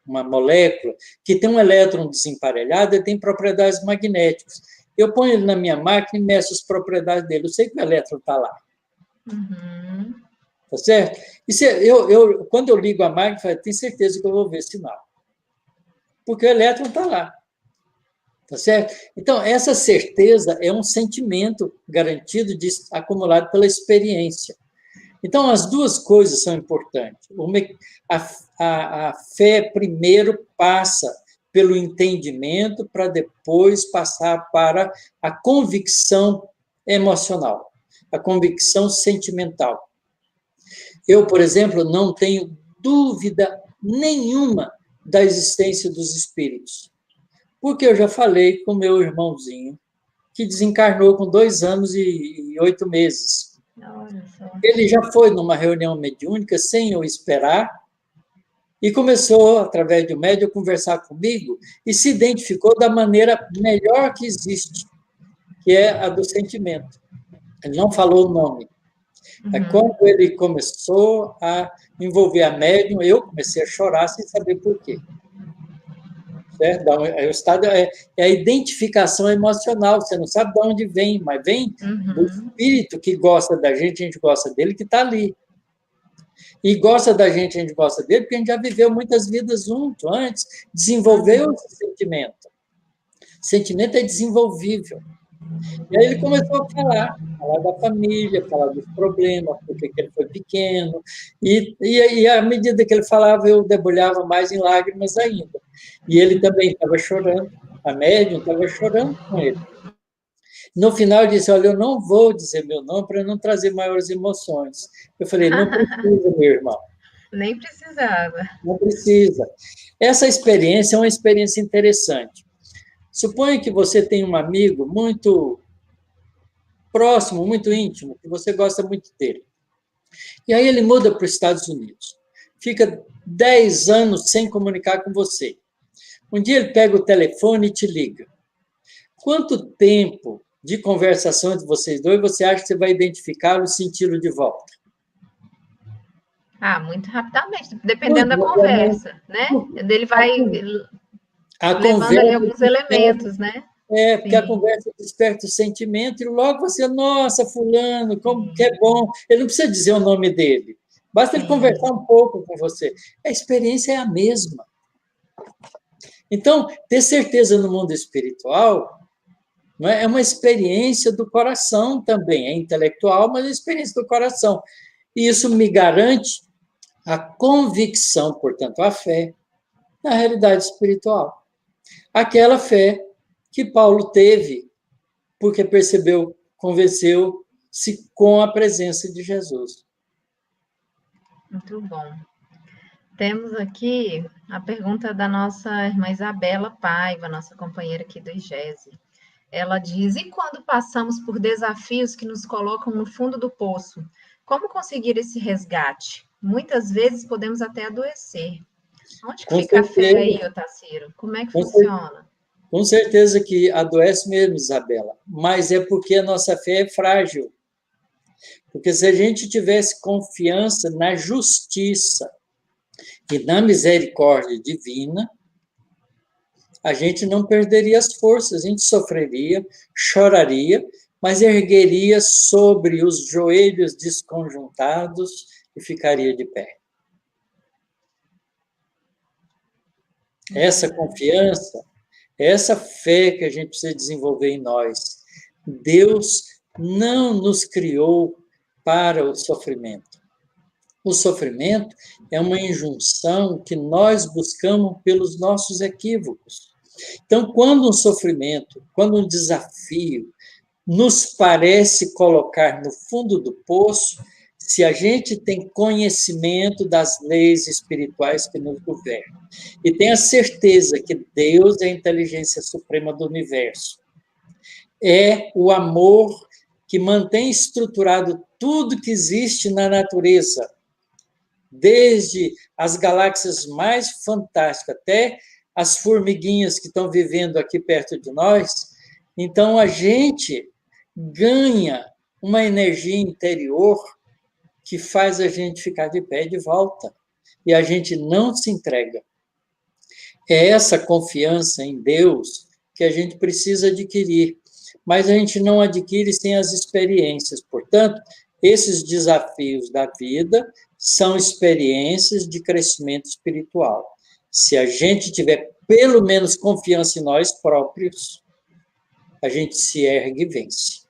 uma molécula, que tem um elétron desemparelhado e tem propriedades magnéticas. Eu ponho ele na minha máquina e meço as propriedades dele. Eu sei que o elétron está lá. Uhum. Tá certo? E quando eu ligo a máquina, eu tenho certeza que eu vou ver sinal. Porque o elétron está lá. Tá certo? Então, essa certeza é um sentimento garantido, acumulado pela experiência. Então, as duas coisas são importantes. A fé primeiro passa pelo entendimento para depois passar para a convicção emocional, a convicção sentimental. Eu, por exemplo, não tenho dúvida nenhuma da existência dos espíritos, porque eu já falei com meu irmãozinho, que desencarnou com 2 anos e 8 meses. Ele já foi numa reunião mediúnica sem eu esperar e começou, através de um médium, a conversar comigo e se identificou da maneira melhor que existe, que é a do sentimento. Ele não falou o nome. Quando ele começou a envolver a médium, eu comecei a chorar sem saber por quê. Certo? O estado é a identificação emocional, você não sabe de onde vem, mas vem do espírito que gosta da gente, a gente gosta dele, que está ali. E gosta da gente, a gente gosta dele, porque a gente já viveu muitas vidas junto antes, desenvolveu esse sentimento. Sentimento é desenvolvível. E aí ele começou a falar da família, falar dos problemas, porque ele foi pequeno, e à medida que ele falava, eu debulhava mais em lágrimas ainda. E ele também estava chorando, a médium estava chorando com ele. No final, ele disse, olha, eu não vou dizer meu nome para não trazer maiores emoções. Eu falei, não precisa, meu irmão. Nem precisava. Não precisa. Essa experiência é uma experiência interessante. Suponha que você tem um amigo muito próximo, muito íntimo, que você gosta muito dele. E aí ele muda para os Estados Unidos. Fica 10 anos sem comunicar com você. Um dia ele pega o telefone e te liga. Quanto tempo de conversação entre vocês dois você acha que você vai identificar o sentido de volta? Muito rapidamente, dependendo da conversa, né? Ele vai levando ali alguns elementos, né? Porque a conversa desperta o sentimento e logo você, nossa, fulano, como que é bom. Ele não precisa dizer o nome dele. Basta ele conversar um pouco com você. A experiência é a mesma. Então, ter certeza no mundo espiritual não é uma experiência do coração também. É intelectual, mas é uma experiência do coração. E isso me garante a convicção, portanto, a fé na realidade espiritual. Aquela fé que Paulo teve, porque percebeu, convenceu-se com a presença de Jesus. Muito bom. Temos aqui a pergunta da nossa irmã Isabela Paiva, nossa companheira aqui do IGESE. Ela diz, e quando passamos por desafios que nos colocam no fundo do poço, como conseguir esse resgate? Muitas vezes podemos até adoecer. Onde que fica a fé aí, Otacílio? Como é que funciona? Com certeza que adoece mesmo, Isabela, mas é porque a nossa fé é frágil. Porque se a gente tivesse confiança na justiça e na misericórdia divina, a gente não perderia as forças, a gente sofreria, choraria, mas ergueria sobre os joelhos desconjuntados e ficaria de pé. Essa confiança, essa fé que a gente precisa desenvolver em nós. Deus não nos criou para o sofrimento. O sofrimento é uma injunção que nós buscamos pelos nossos equívocos. Então, quando um sofrimento, quando um desafio nos parece colocar no fundo do poço, se a gente tem conhecimento das leis espirituais que nos governam, e tem a certeza que Deus é a inteligência suprema do universo, é o amor que mantém estruturado tudo que existe na natureza, desde as galáxias mais fantásticas até as formiguinhas que estão vivendo aqui perto de nós. Então, a gente ganha uma energia interior que faz a gente ficar de pé de volta. E a gente não se entrega. É essa confiança em Deus que a gente precisa adquirir. Mas a gente não adquire sem as experiências. Portanto, esses desafios da vida são experiências de crescimento espiritual. Se a gente tiver pelo menos confiança em nós próprios, a gente se ergue e vence.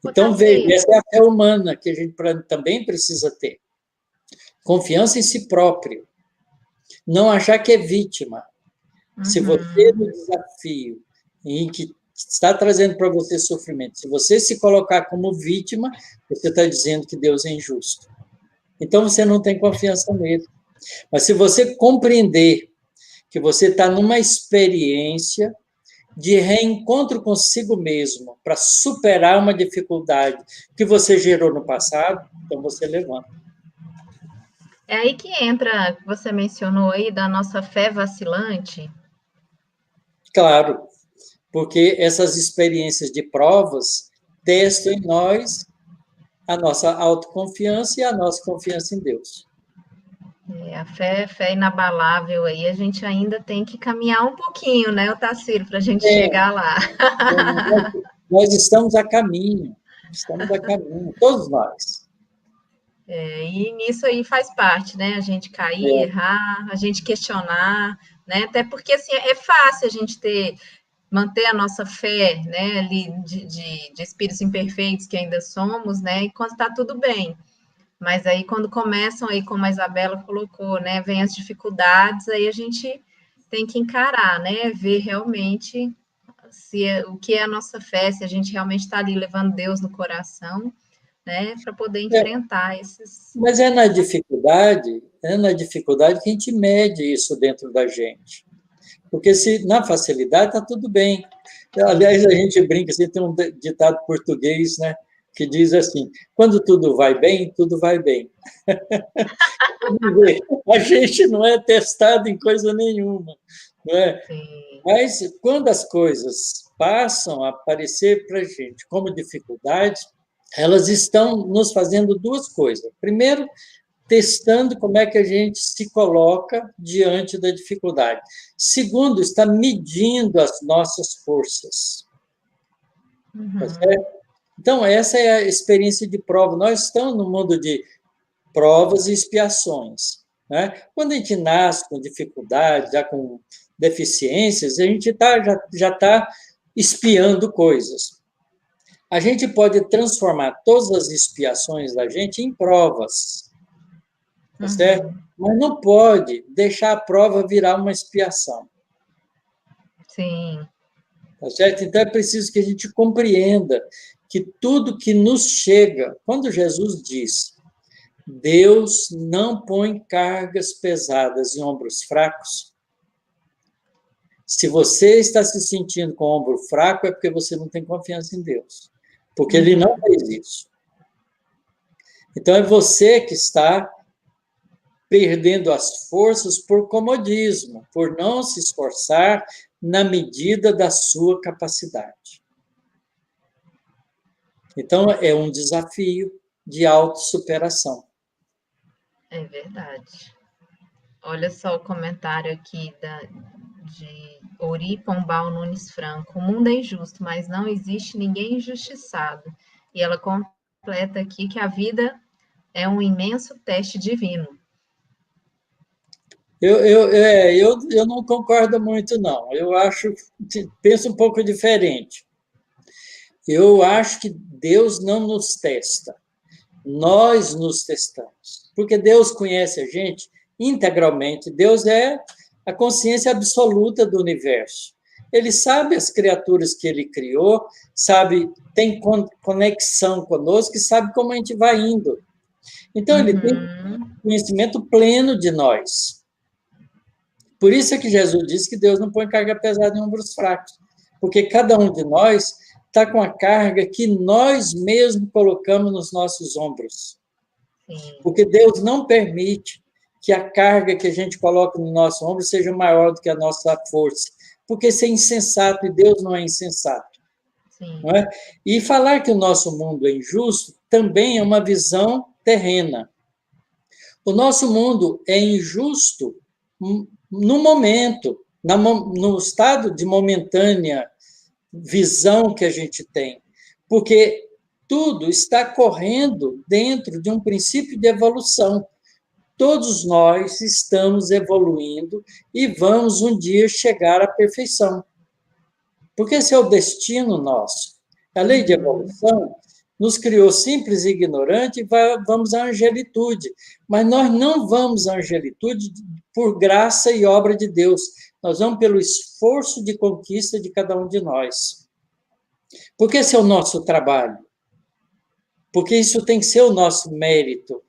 Então, veja, essa é a fé humana que a gente também precisa ter. Confiança em si próprio. Não achar que é vítima. Se você, no desafio em que está trazendo para você sofrimento, se você se colocar como vítima, você está dizendo que Deus é injusto. Então, você não tem confiança nele. Mas se você compreender que você está numa experiência de reencontro consigo mesmo para superar uma dificuldade que você gerou no passado, então você levanta. É aí que entra, você mencionou aí, da nossa fé vacilante. Claro, porque essas experiências de provas testam em nós a nossa autoconfiança e a nossa confiança em Deus. A fé inabalável aí, a gente ainda tem que caminhar um pouquinho, né, Otacílio, para a gente chegar lá. Nós estamos a caminho, todos nós. E nisso aí faz parte, né, a gente cair, errar, a gente questionar, né, até porque, assim, é fácil a gente manter a nossa fé, né, ali de espíritos imperfeitos que ainda somos, né, e quando está tudo bem. Mas aí, quando começam aí, como a Isabela colocou, né, vem as dificuldades, aí a gente tem que encarar, né, ver realmente o que é a nossa fé, se a gente realmente está ali levando Deus no coração, né, para poder enfrentar esses... Mas é na dificuldade que a gente mede isso dentro da gente. Porque se na facilidade está tudo bem. Aliás, a gente brinca, assim, tem um ditado português, né, que diz assim: quando tudo vai bem, tudo vai bem. A gente não é testado em coisa nenhuma, não é? Sim. Mas quando as coisas passam a aparecer para a gente como dificuldade, elas estão nos fazendo duas coisas. Primeiro, testando como é que a gente se coloca diante da dificuldade. Segundo, está medindo as nossas forças. Tá certo? Então, essa é a experiência de prova. Nós estamos no mundo de provas e expiações. Né? Quando a gente nasce com dificuldade, já com deficiências, a gente já está expiando coisas. A gente pode transformar todas as expiações da gente em provas. Tá certo? Mas não pode deixar a prova virar uma expiação. Sim. Tá certo? Então é preciso que a gente compreenda que tudo que nos chega, quando Jesus diz, Deus não põe cargas pesadas em ombros fracos. Se você está se sentindo com o ombro fraco, é porque você não tem confiança em Deus. Porque Ele não fez isso. Então é você que está perdendo as forças por comodismo, por não se esforçar na medida da sua capacidade. Então, é um desafio de autossuperação. É verdade. Olha só o comentário aqui de Ori Pombal Nunes Franco. O mundo é injusto, mas não existe ninguém injustiçado. E ela completa aqui que a vida é um imenso teste divino. Eu não concordo muito, não. Penso um pouco diferente. Eu acho que Deus não nos testa. Nós nos testamos. Porque Deus conhece a gente integralmente. Deus é a consciência absoluta do universo. Ele sabe as criaturas que ele criou, sabe, tem conexão conosco e sabe como a gente vai indo. Então, ele tem conhecimento pleno de nós. Por isso é que Jesus disse que Deus não põe carga pesada em ombros fracos, porque cada um de nós está com a carga que nós mesmos colocamos nos nossos ombros. Sim. Porque Deus não permite que a carga que a gente coloca no nosso ombro seja maior do que a nossa força, porque isso é insensato, e Deus não é insensato. Sim. Não é? E falar que o nosso mundo é injusto também é uma visão terrena. O nosso mundo é injusto no momento, no estado de momentânea visão que a gente tem, porque tudo está correndo dentro de um princípio de evolução. Todos nós estamos evoluindo e vamos um dia chegar à perfeição. Porque esse é o destino nosso. A lei de evolução nos criou simples e ignorante e vamos à angelitude. Mas nós não vamos à angelitude por graça e obra de Deus. Nós vamos pelo esforço de conquista de cada um de nós. Porque esse é o nosso trabalho. Porque isso tem que ser o nosso mérito.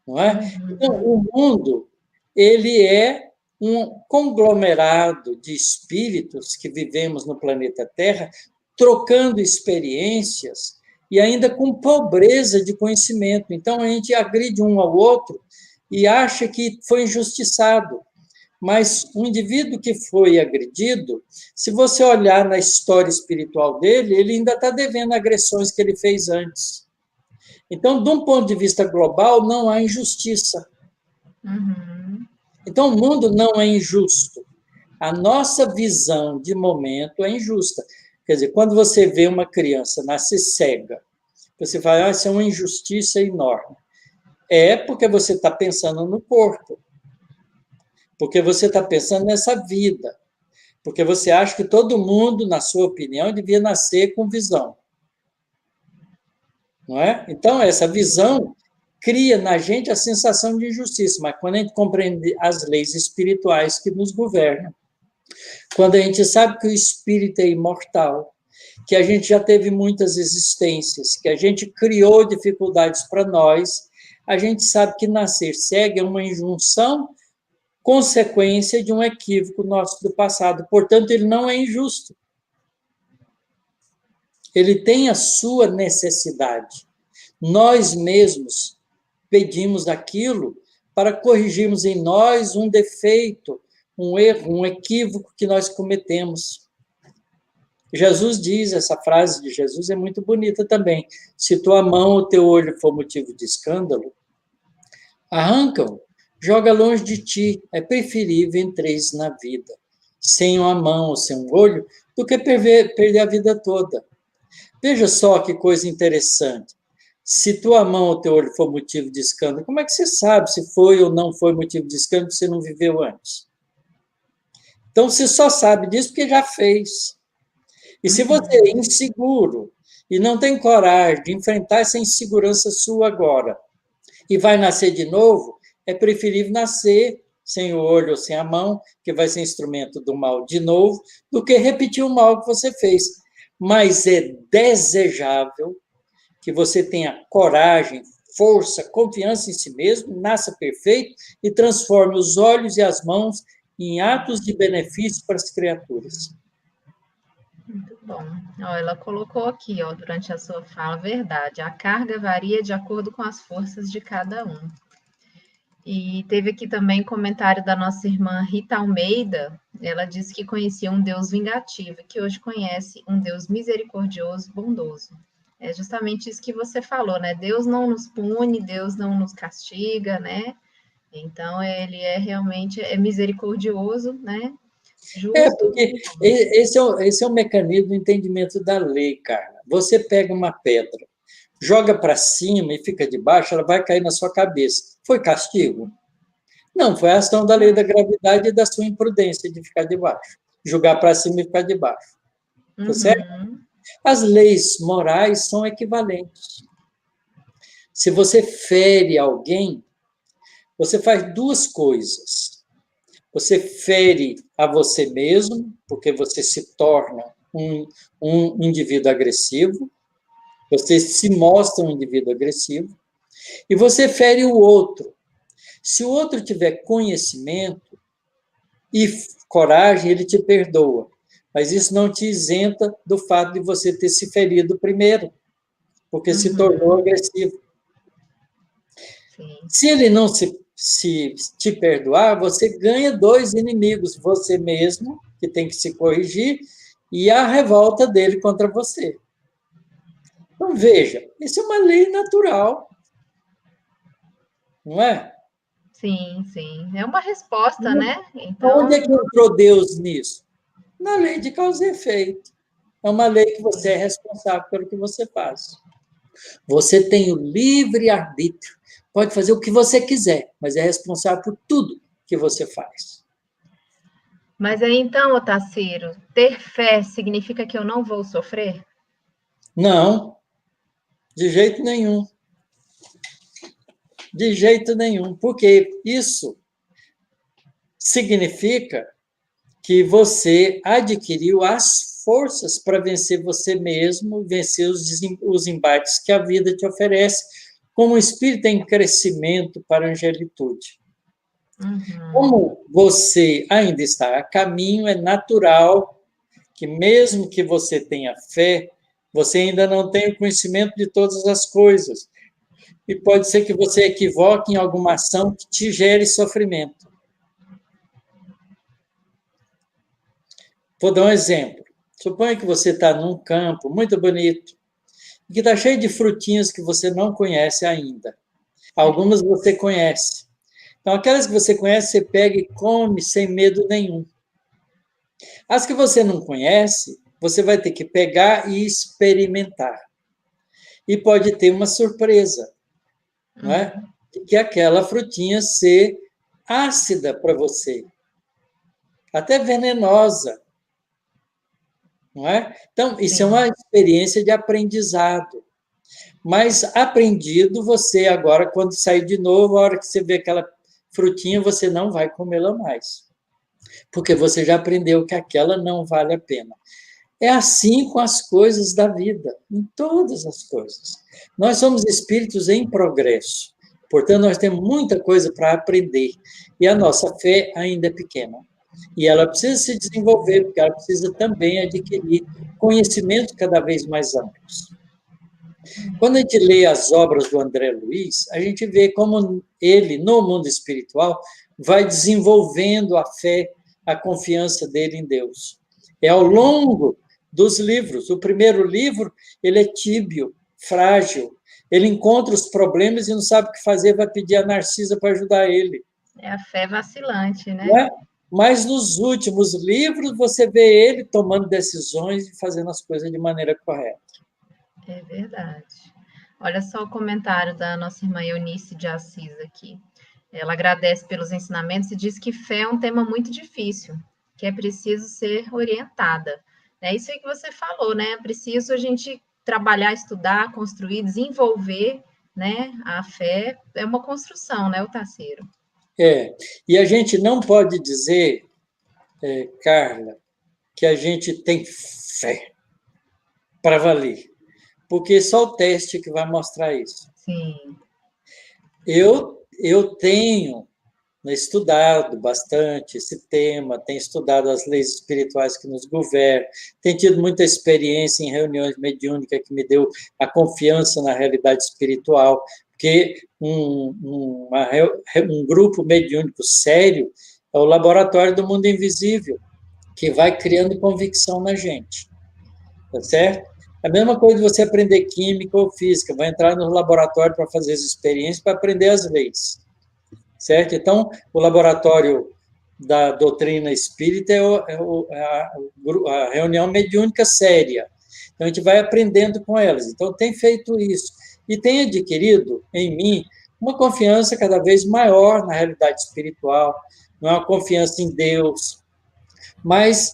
Não é? Então, o mundo, ele é um conglomerado de espíritos que vivemos no planeta Terra, trocando experiências e ainda com pobreza de conhecimento. Então, a gente agride um ao outro e acha que foi injustiçado. Mas um indivíduo que foi agredido, se você olhar na história espiritual dele, ele ainda está devendo agressões que ele fez antes. Então, de um ponto de vista global, não há injustiça. Então, o mundo não é injusto. A nossa visão de momento é injusta. Quer dizer, quando você vê uma criança nascer cega, você fala, isso é uma injustiça enorme. É porque você está pensando no corpo. Porque você está pensando nessa vida. Porque você acha que todo mundo, na sua opinião, devia nascer com visão. Não é? Então, essa visão cria na gente a sensação de injustiça, mas quando a gente compreende as leis espirituais que nos governam, quando a gente sabe que o espírito é imortal, que a gente já teve muitas existências, que a gente criou dificuldades para nós, a gente sabe que nascer cego é uma injunção, consequência de um equívoco nosso do passado. Portanto, ele não é injusto. Ele tem a sua necessidade. Nós mesmos pedimos aquilo para corrigirmos em nós um defeito, um erro, um equívoco que nós cometemos. Jesus diz, essa frase de Jesus é muito bonita também. Se tua mão ou teu olho for motivo de escândalo, arranca-o, joga longe de ti. É preferível entres na vida sem uma mão ou sem um olho do que perder a vida toda. Veja só que coisa interessante. Se tua mão ou teu olho for motivo de escândalo, como é que você sabe se foi ou não foi motivo de escândalo se você não viveu antes? Então, você só sabe disso porque já fez. E se você é inseguro e não tem coragem de enfrentar essa insegurança sua agora e vai nascer de novo, é preferível nascer sem o olho ou sem a mão, que vai ser instrumento do mal de novo, do que repetir o mal que você fez. Mas é desejável que você tenha coragem, força, confiança em si mesmo, nasça perfeito e transforme os olhos e as mãos em atos de benefício para as criaturas. Muito bom. Ó, ela colocou aqui, ó, durante a sua fala, verdade, a carga varia de acordo com as forças de cada um. E teve aqui também comentário da nossa irmã Rita Almeida. Ela disse que conhecia um Deus vingativo e que hoje conhece um Deus misericordioso, bondoso. É justamente isso que você falou, né? Deus não nos pune, Deus não nos castiga, né? Então, ele é realmente misericordioso, né? Justo. Porque esse é o mecanismo do entendimento da lei, Carla. Você pega uma pedra, joga para cima e fica debaixo, ela vai cair na sua cabeça. Foi castigo? Não, foi a ação da lei da gravidade e da sua imprudência de ficar debaixo. Jogar para cima e ficar debaixo. Tá certo? As leis morais são equivalentes. Se você fere alguém, você faz duas coisas. você fere a você mesmo, porque você se torna um indivíduo agressivo, você se mostra um indivíduo agressivo, e você fere o outro. Se o outro tiver conhecimento e coragem, ele te perdoa. Mas isso não te isenta do fato de você ter se ferido primeiro, porque se tornou agressivo. Sim. Se ele não se te perdoar, você ganha dois inimigos, você mesmo, que tem que se corrigir, e a revolta dele contra você. Então, veja, isso é uma lei natural, não é? Sim, sim. É uma resposta, né? Onde é Então, que entrou Deus nisso? Na lei de causa e efeito. É uma lei que você é responsável pelo que você faz. Você tem o livre arbítrio. Pode fazer o que você quiser, mas é responsável por tudo que você faz. mas aí então, Otacílio, ter fé significa que eu não vou sofrer? Não, de jeito nenhum. De jeito nenhum. Porque isso significa que você adquiriu as forças para vencer você mesmo, vencer os embates que a vida te oferece, como o espírito em crescimento para a angelitude. Como você ainda está a caminho, é natural que, mesmo que você tenha fé, você ainda não tenha o conhecimento de todas as coisas. E pode ser que você equivoque em alguma ação que te gere sofrimento. Vou dar um exemplo. Suponha que você está num campo muito bonito, que está cheio de frutinhas que você não conhece ainda. Algumas você conhece. Então, aquelas que você conhece, você pega e come sem medo nenhum. As que você não conhece, você vai ter que pegar e experimentar. E pode ter uma surpresa, não é? Que aquela frutinha ser ácida para você, até venenosa, não é? Então, isso Sim. é uma experiência de aprendizado. Mas aprendido, você agora, quando sair de novo, a hora que você vê aquela frutinha, você não vai comê-la mais. Porque você já aprendeu que aquela não vale a pena. É assim com as coisas da vida, em todas as coisas. Nós somos espíritos em progresso. Portanto, nós temos muita coisa para aprender. E a nossa fé ainda é pequena. E ela precisa se desenvolver, porque ela precisa também adquirir conhecimentos cada vez mais amplos. Quando a gente lê as obras do André Luiz, a gente vê como ele, no mundo espiritual, vai desenvolvendo a fé, a confiança dele em Deus. É ao longo dos livros. O primeiro livro, ele é tíbio, frágil. Ele encontra os problemas e não sabe o que fazer, vai pedir a Narcisa para ajudar ele. É a fé vacilante, né? Não é? Mas nos últimos livros, você vê ele tomando decisões e fazendo as coisas de maneira correta. É verdade. Olha só o comentário da nossa irmã Eunice de Assis aqui. Ela agradece pelos ensinamentos e diz que fé é um tema muito difícil, que é preciso ser orientada. É isso aí que você falou, né? É preciso a gente trabalhar, estudar, construir, desenvolver, né? A fé é uma construção, né, Otacílio? É, e a gente não pode dizer, Carla, que a gente tem fé para valer, porque só o teste que vai mostrar isso. Sim. Eu tenho estudado bastante esse tema, tenho estudado as leis espirituais que nos governam, tenho tido muita experiência em reuniões mediúnicas que me deu a confiança na realidade espiritual, porque um grupo mediúnico sério é o laboratório do mundo invisível, que vai criando convicção na gente, tá certo? A mesma coisa de você aprender química ou física, vai entrar no laboratório para fazer as experiências, para aprender as leis, certo? Então, o laboratório da doutrina espírita a reunião mediúnica séria. Então, a gente vai aprendendo com elas. Então, tem feito isso. E tem adquirido em mim uma confiança cada vez maior na realidade espiritual, não é uma confiança em Deus. Mas,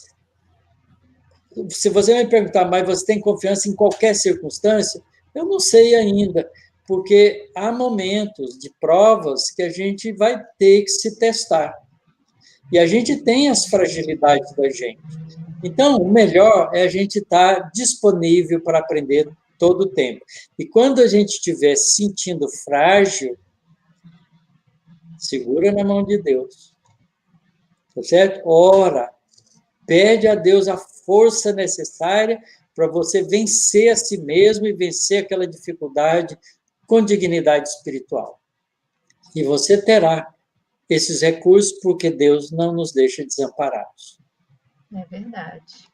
se você me perguntar, mas você tem confiança em qualquer circunstância? Eu não sei ainda, porque há momentos de provas que a gente vai ter que se testar. E a gente tem as fragilidades da gente. Então, o melhor é a gente estar disponível para aprender todo o tempo. E quando a gente estiver se sentindo frágil, segura na mão de Deus. Tá certo? Ora, pede a Deus a força necessária para você vencer a si mesmo e vencer aquela dificuldade com dignidade espiritual. E você terá esses recursos porque Deus não nos deixa desamparados. É verdade.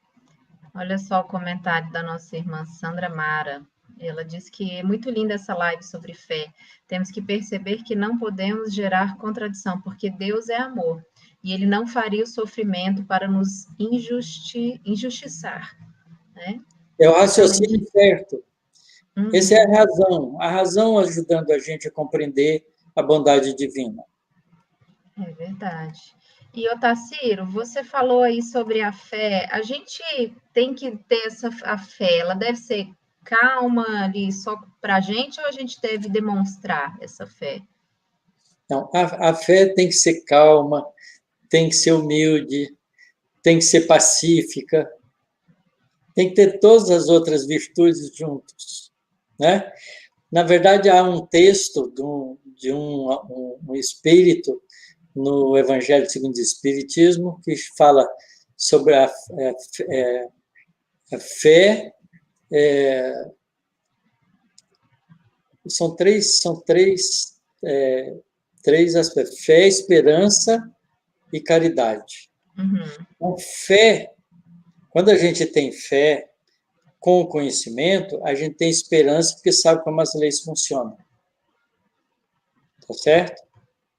Olha só o comentário da nossa irmã Sandra Mara. Ela diz que é muito linda essa live sobre fé. Temos que perceber que não podemos gerar contradição, porque Deus é amor. E Ele não faria o sofrimento para nos injustiçar. Né? É o raciocínio certo. Uhum. Essa é a razão ajudando a gente a compreender a bondade divina. É verdade. E, Otacílio, você falou aí sobre a fé. A gente tem que ter a fé, ela deve ser calma ali só para a gente ou a gente deve demonstrar essa fé? Então, a fé tem que ser calma, tem que ser humilde, tem que ser pacífica, tem que ter todas as outras virtudes juntos, né? Na verdade, há um texto de um espírito no Evangelho segundo o Espiritismo que fala sobre a fé. Três aspectos: fé, esperança e caridade. Uhum. Então, fé, quando a gente tem fé com o conhecimento, a gente tem esperança porque sabe como as leis funcionam. Tá certo?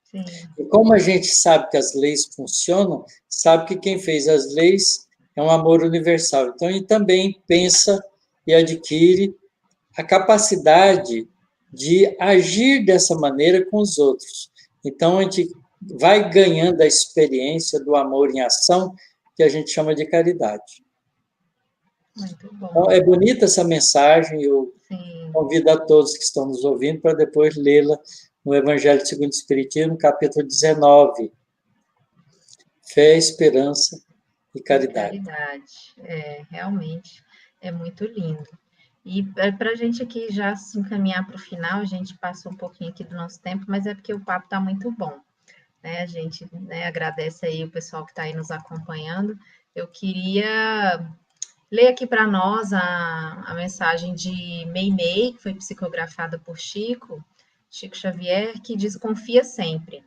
Sim. E como a gente sabe que as leis funcionam, sabe que quem fez as leis é um amor universal. Então, ele também pensa e adquire a capacidade de agir dessa maneira com os outros. Então, a gente vai ganhando a experiência do amor em ação, que a gente chama de caridade. Muito bom. Então, é bonita essa mensagem, eu Sim. convido a todos que estão nos ouvindo para depois lê-la no Evangelho segundo o Espiritismo, capítulo 19. Fé, esperança e caridade. Caridade, realmente é muito lindo. E para a gente aqui já se encaminhar para o final, a gente passou um pouquinho aqui do nosso tempo, mas é porque o papo está muito bom. Né? A gente, né, agradece aí o pessoal que está aí nos acompanhando. Eu queria ler aqui para nós a mensagem de Meimei, que foi psicografada por Chico Xavier, que diz: confia sempre.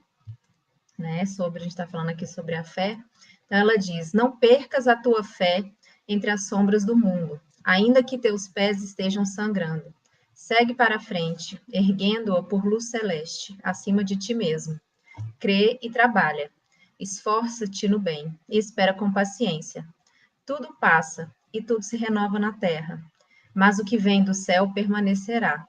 Né? A gente está falando aqui sobre a fé. Então ela diz: não percas a tua fé entre as sombras do mundo, ainda que teus pés estejam sangrando. Segue para a frente, erguendo-a por luz celeste, acima de ti mesmo. Crê e trabalha. Esforça-te no bem e espera com paciência. Tudo passa e tudo se renova na terra, mas o que vem do céu permanecerá.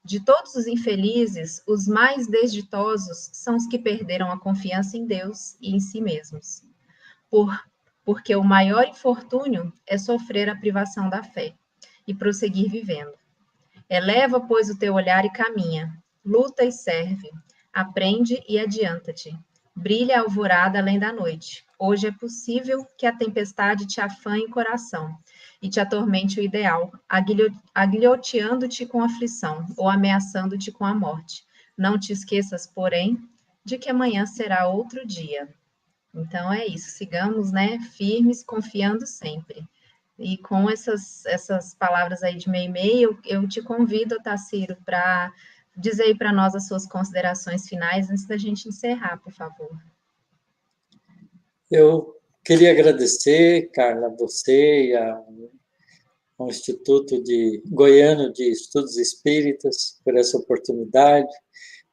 De todos os infelizes, os mais desditosos são os que perderam a confiança em Deus e em si mesmos. Porque o maior infortúnio é sofrer a privação da fé e prosseguir vivendo. Eleva, pois, o teu olhar e caminha. Luta e serve. Aprende e adianta-te. Brilha a alvorada além da noite. Hoje é possível que a tempestade te afanhe o coração e te atormente o ideal, aguilhoteando-te com aflição ou ameaçando-te com a morte. Não te esqueças, porém, de que amanhã será outro dia. Então é isso, sigamos, né, firmes, confiando sempre. E com essas palavras aí de Meimei, eu te convido, Taciro, para dizer aí para nós as suas considerações finais antes da gente encerrar, por favor. Eu queria agradecer, Carla, a você e ao Instituto Goiano de Estudos Espíritas por essa oportunidade.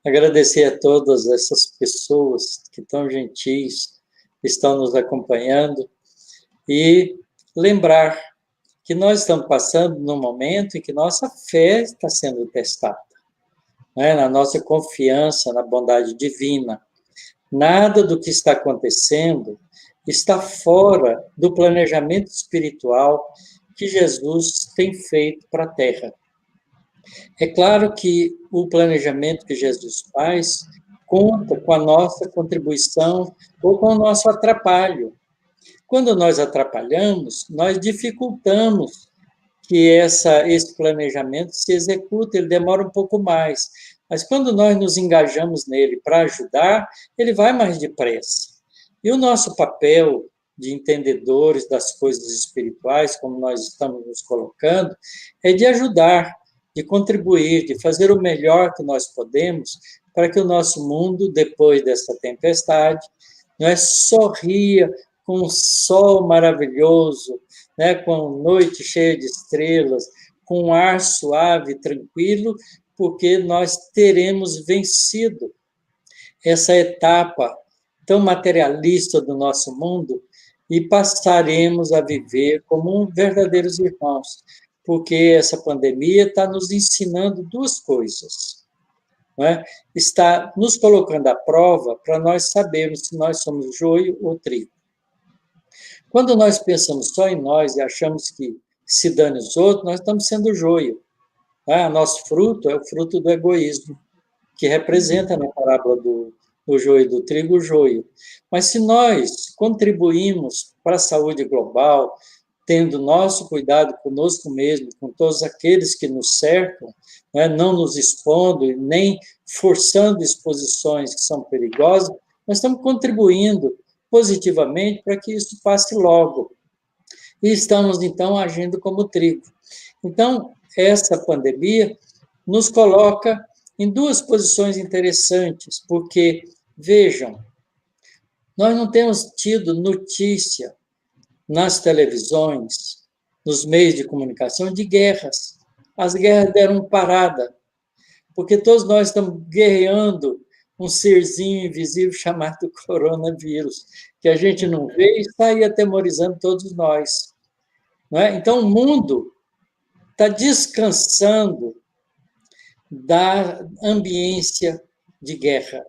Agradecer a todas essas pessoas que tão gentis estão nos acompanhando e lembrar que nós estamos passando num momento em que nossa fé está sendo testada, né? Na nossa confiança na bondade divina. Nada do que está acontecendo está fora do planejamento espiritual que Jesus tem feito para a Terra. É claro que o planejamento que Jesus faz conta com a nossa contribuição ou com o nosso atrapalho. Quando nós atrapalhamos, nós dificultamos que esse planejamento se execute, ele demora um pouco mais. Mas quando nós nos engajamos nele para ajudar, ele vai mais depressa. E o nosso papel de entendedores das coisas espirituais, como nós estamos nos colocando, é de ajudar, de contribuir, de fazer o melhor que nós podemos para que o nosso mundo, depois dessa tempestade, sorria com um sol maravilhoso, com noite cheia de estrelas, com um ar suave, tranquilo, porque nós teremos vencido essa etapa tão materialista do nosso mundo e passaremos a viver como verdadeiros irmãos, porque essa pandemia está nos ensinando duas coisas. Está nos colocando à prova para nós sabermos se nós somos joio ou trigo. Quando nós pensamos só em nós e achamos que se dane os outros, nós estamos sendo joio. Nosso fruto é o fruto do egoísmo, que representa na parábola do joio e do trigo, o joio. Mas se nós contribuímos para a saúde global, tendo nosso cuidado conosco mesmo, com todos aqueles que nos cercam, não nos expondo e nem forçando exposições que são perigosas, nós estamos contribuindo positivamente para que isso passe logo. E estamos, então, agindo como trigo. Então, essa pandemia nos coloca em duas posições interessantes, porque, vejam, nós não temos tido notícia nas televisões, nos meios de comunicação, de guerras. As guerras deram parada, porque todos nós estamos guerreando um serzinho invisível chamado coronavírus, que a gente não vê e está aí atemorizando todos nós. Então, o mundo está descansando da ambiência de guerra.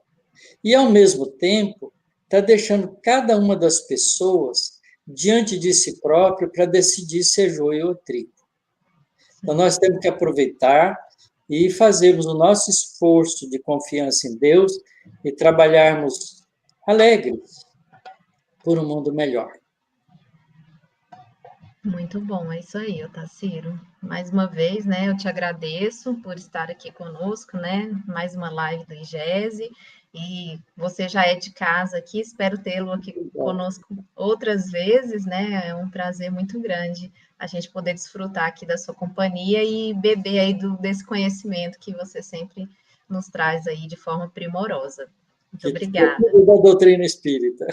E, ao mesmo tempo, está deixando cada uma das pessoas diante de si próprio para decidir se é joio ou trigo. Então, nós temos que aproveitar e fazermos o nosso esforço de confiança em Deus e trabalharmos alegres por um mundo melhor. Muito bom, é isso aí, Otacílio. Mais uma vez, eu te agradeço por estar aqui conosco, mais uma live do IGESE, e você já é de casa aqui, espero tê-lo aqui conosco outras vezes, é um prazer muito grande a gente poder desfrutar aqui da sua companhia e beber aí desse conhecimento que você sempre nos traz aí de forma primorosa. Muito obrigada. Da doutrina espírita.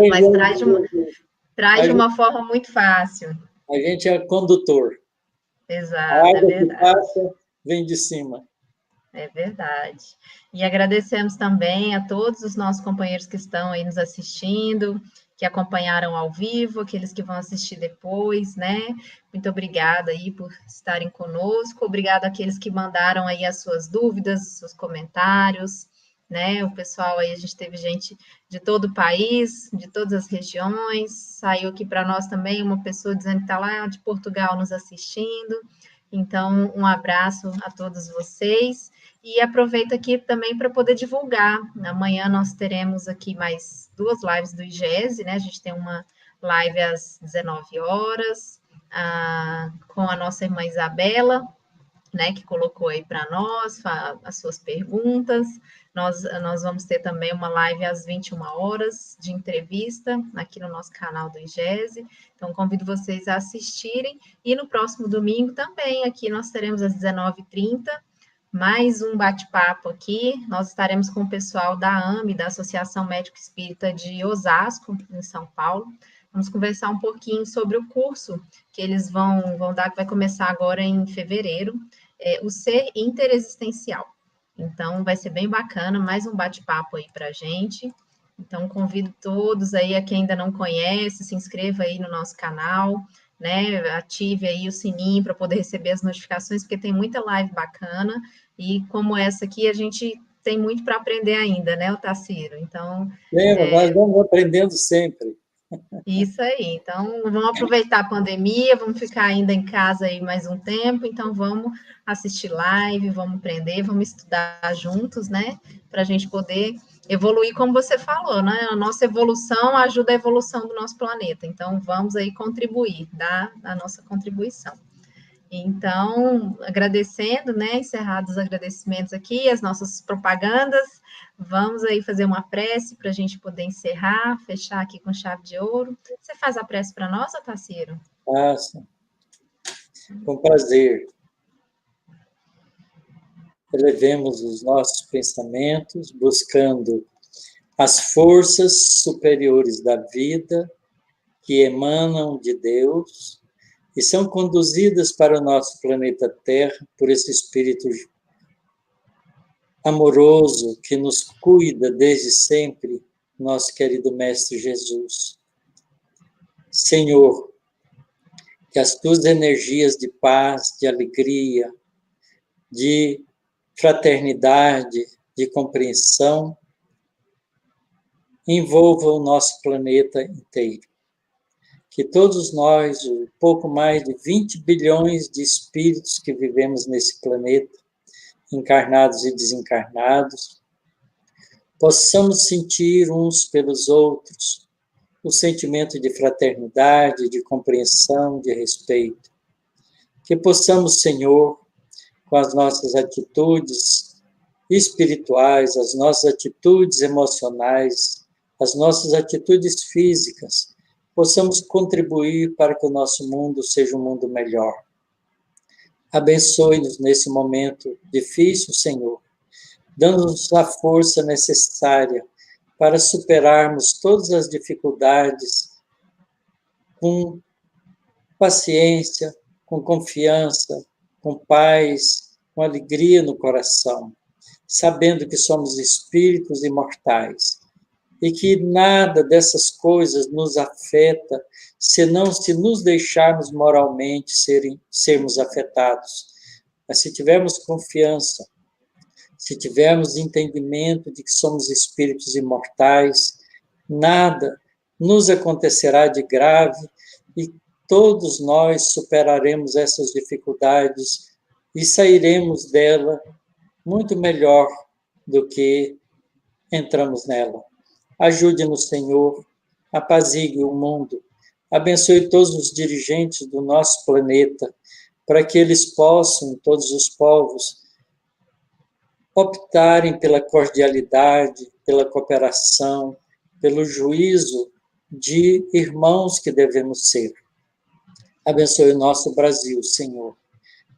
Mas traz de uma forma muito fácil. A gente é condutor. Exato, a água que passa vem de cima. É verdade. E agradecemos também a todos os nossos companheiros que estão aí nos assistindo, que acompanharam ao vivo, aqueles que vão assistir depois, Muito obrigada aí por estarem conosco. Obrigada àqueles que mandaram aí as suas dúvidas, seus comentários, O pessoal aí, a gente teve gente de todo o país, de todas as regiões. Saiu aqui para nós também uma pessoa dizendo que está lá de Portugal nos assistindo. Então, um abraço a todos vocês. E aproveito aqui também para poder divulgar. Amanhã nós teremos aqui mais 2 lives do IGESE, A gente tem uma live às 19 horas, com a nossa irmã Isabela, que colocou aí para nós as suas perguntas. Nós vamos ter também uma live às 21 horas de entrevista aqui no nosso canal do IGESE. Então, convido vocês a assistirem. E no próximo domingo também, aqui nós teremos às 19h30, mais um bate-papo aqui. Nós estaremos com o pessoal da AME, da Associação Médico Espírita de Osasco, em São Paulo. Vamos conversar um pouquinho sobre o curso que eles vão dar, que vai começar agora em fevereiro, o Ser Interexistencial. Então, vai ser bem bacana, mais um bate-papo aí para a gente. Então, convido todos aí, a quem ainda não conhece, se inscreva aí no nosso canal, ative aí o sininho para poder receber as notificações, porque tem muita live bacana, e como essa aqui, a gente tem muito para aprender ainda, Otacílio? Então... Nós vamos aprendendo sempre. Isso aí. Então, vamos aproveitar a pandemia, vamos ficar ainda em casa aí mais um tempo, então vamos assistir live, vamos aprender, vamos estudar juntos, né? Para a gente poder evoluir, como você falou, né? A nossa evolução ajuda a evolução do nosso planeta. Então, vamos aí contribuir, dar a nossa contribuição. Então, agradecendo, né? Encerrados os agradecimentos aqui, as nossas propagandas. Vamos aí fazer uma prece para a gente poder encerrar, fechar aqui com chave de ouro. Você faz a prece para nós, Otacílio? Faça, com prazer. Elevemos os nossos pensamentos, buscando as forças superiores da vida que emanam de Deus e são conduzidas para o nosso planeta Terra por esse Espírito amoroso que nos cuida desde sempre, nosso querido Mestre Jesus. Senhor, que as tuas energias de paz, de alegria, de fraternidade, de compreensão, envolvam o nosso planeta inteiro. Que todos nós, o pouco mais de 20 bilhões de espíritos que vivemos nesse planeta, encarnados e desencarnados, possamos sentir uns pelos outros o sentimento de fraternidade, de compreensão, de respeito. Que possamos, Senhor, com as nossas atitudes espirituais, as nossas atitudes emocionais, as nossas atitudes físicas, possamos contribuir para que o nosso mundo seja um mundo melhor. Abençoe-nos nesse momento difícil, Senhor, dando-nos a força necessária para superarmos todas as dificuldades com paciência, com confiança, com paz, com alegria no coração, sabendo que somos espíritos imortais e que nada dessas coisas nos afeta, senão se nos deixarmos moralmente sermos afetados. Mas se tivermos confiança, se tivermos entendimento de que somos espíritos imortais, nada nos acontecerá de grave e todos nós superaremos essas dificuldades e sairemos dela muito melhor do que entramos nela. Ajude-nos, Senhor, apazigue o mundo, abençoe todos os dirigentes do nosso planeta, para que eles possam, todos os povos, optarem pela cordialidade, pela cooperação, pelo juízo de irmãos que devemos ser. Abençoe o nosso Brasil, Senhor,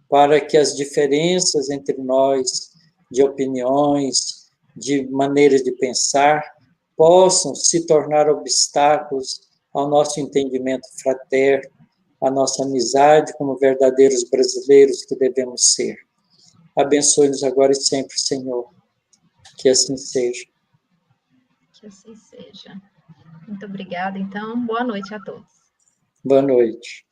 para que as diferenças entre nós, de opiniões, de maneiras de pensar, possam se tornar obstáculos ao nosso entendimento fraterno, à nossa amizade como verdadeiros brasileiros que devemos ser. Abençoe-nos agora e sempre, Senhor. Que assim seja. Que assim seja. Muito obrigada, então. Boa noite a todos. Boa noite.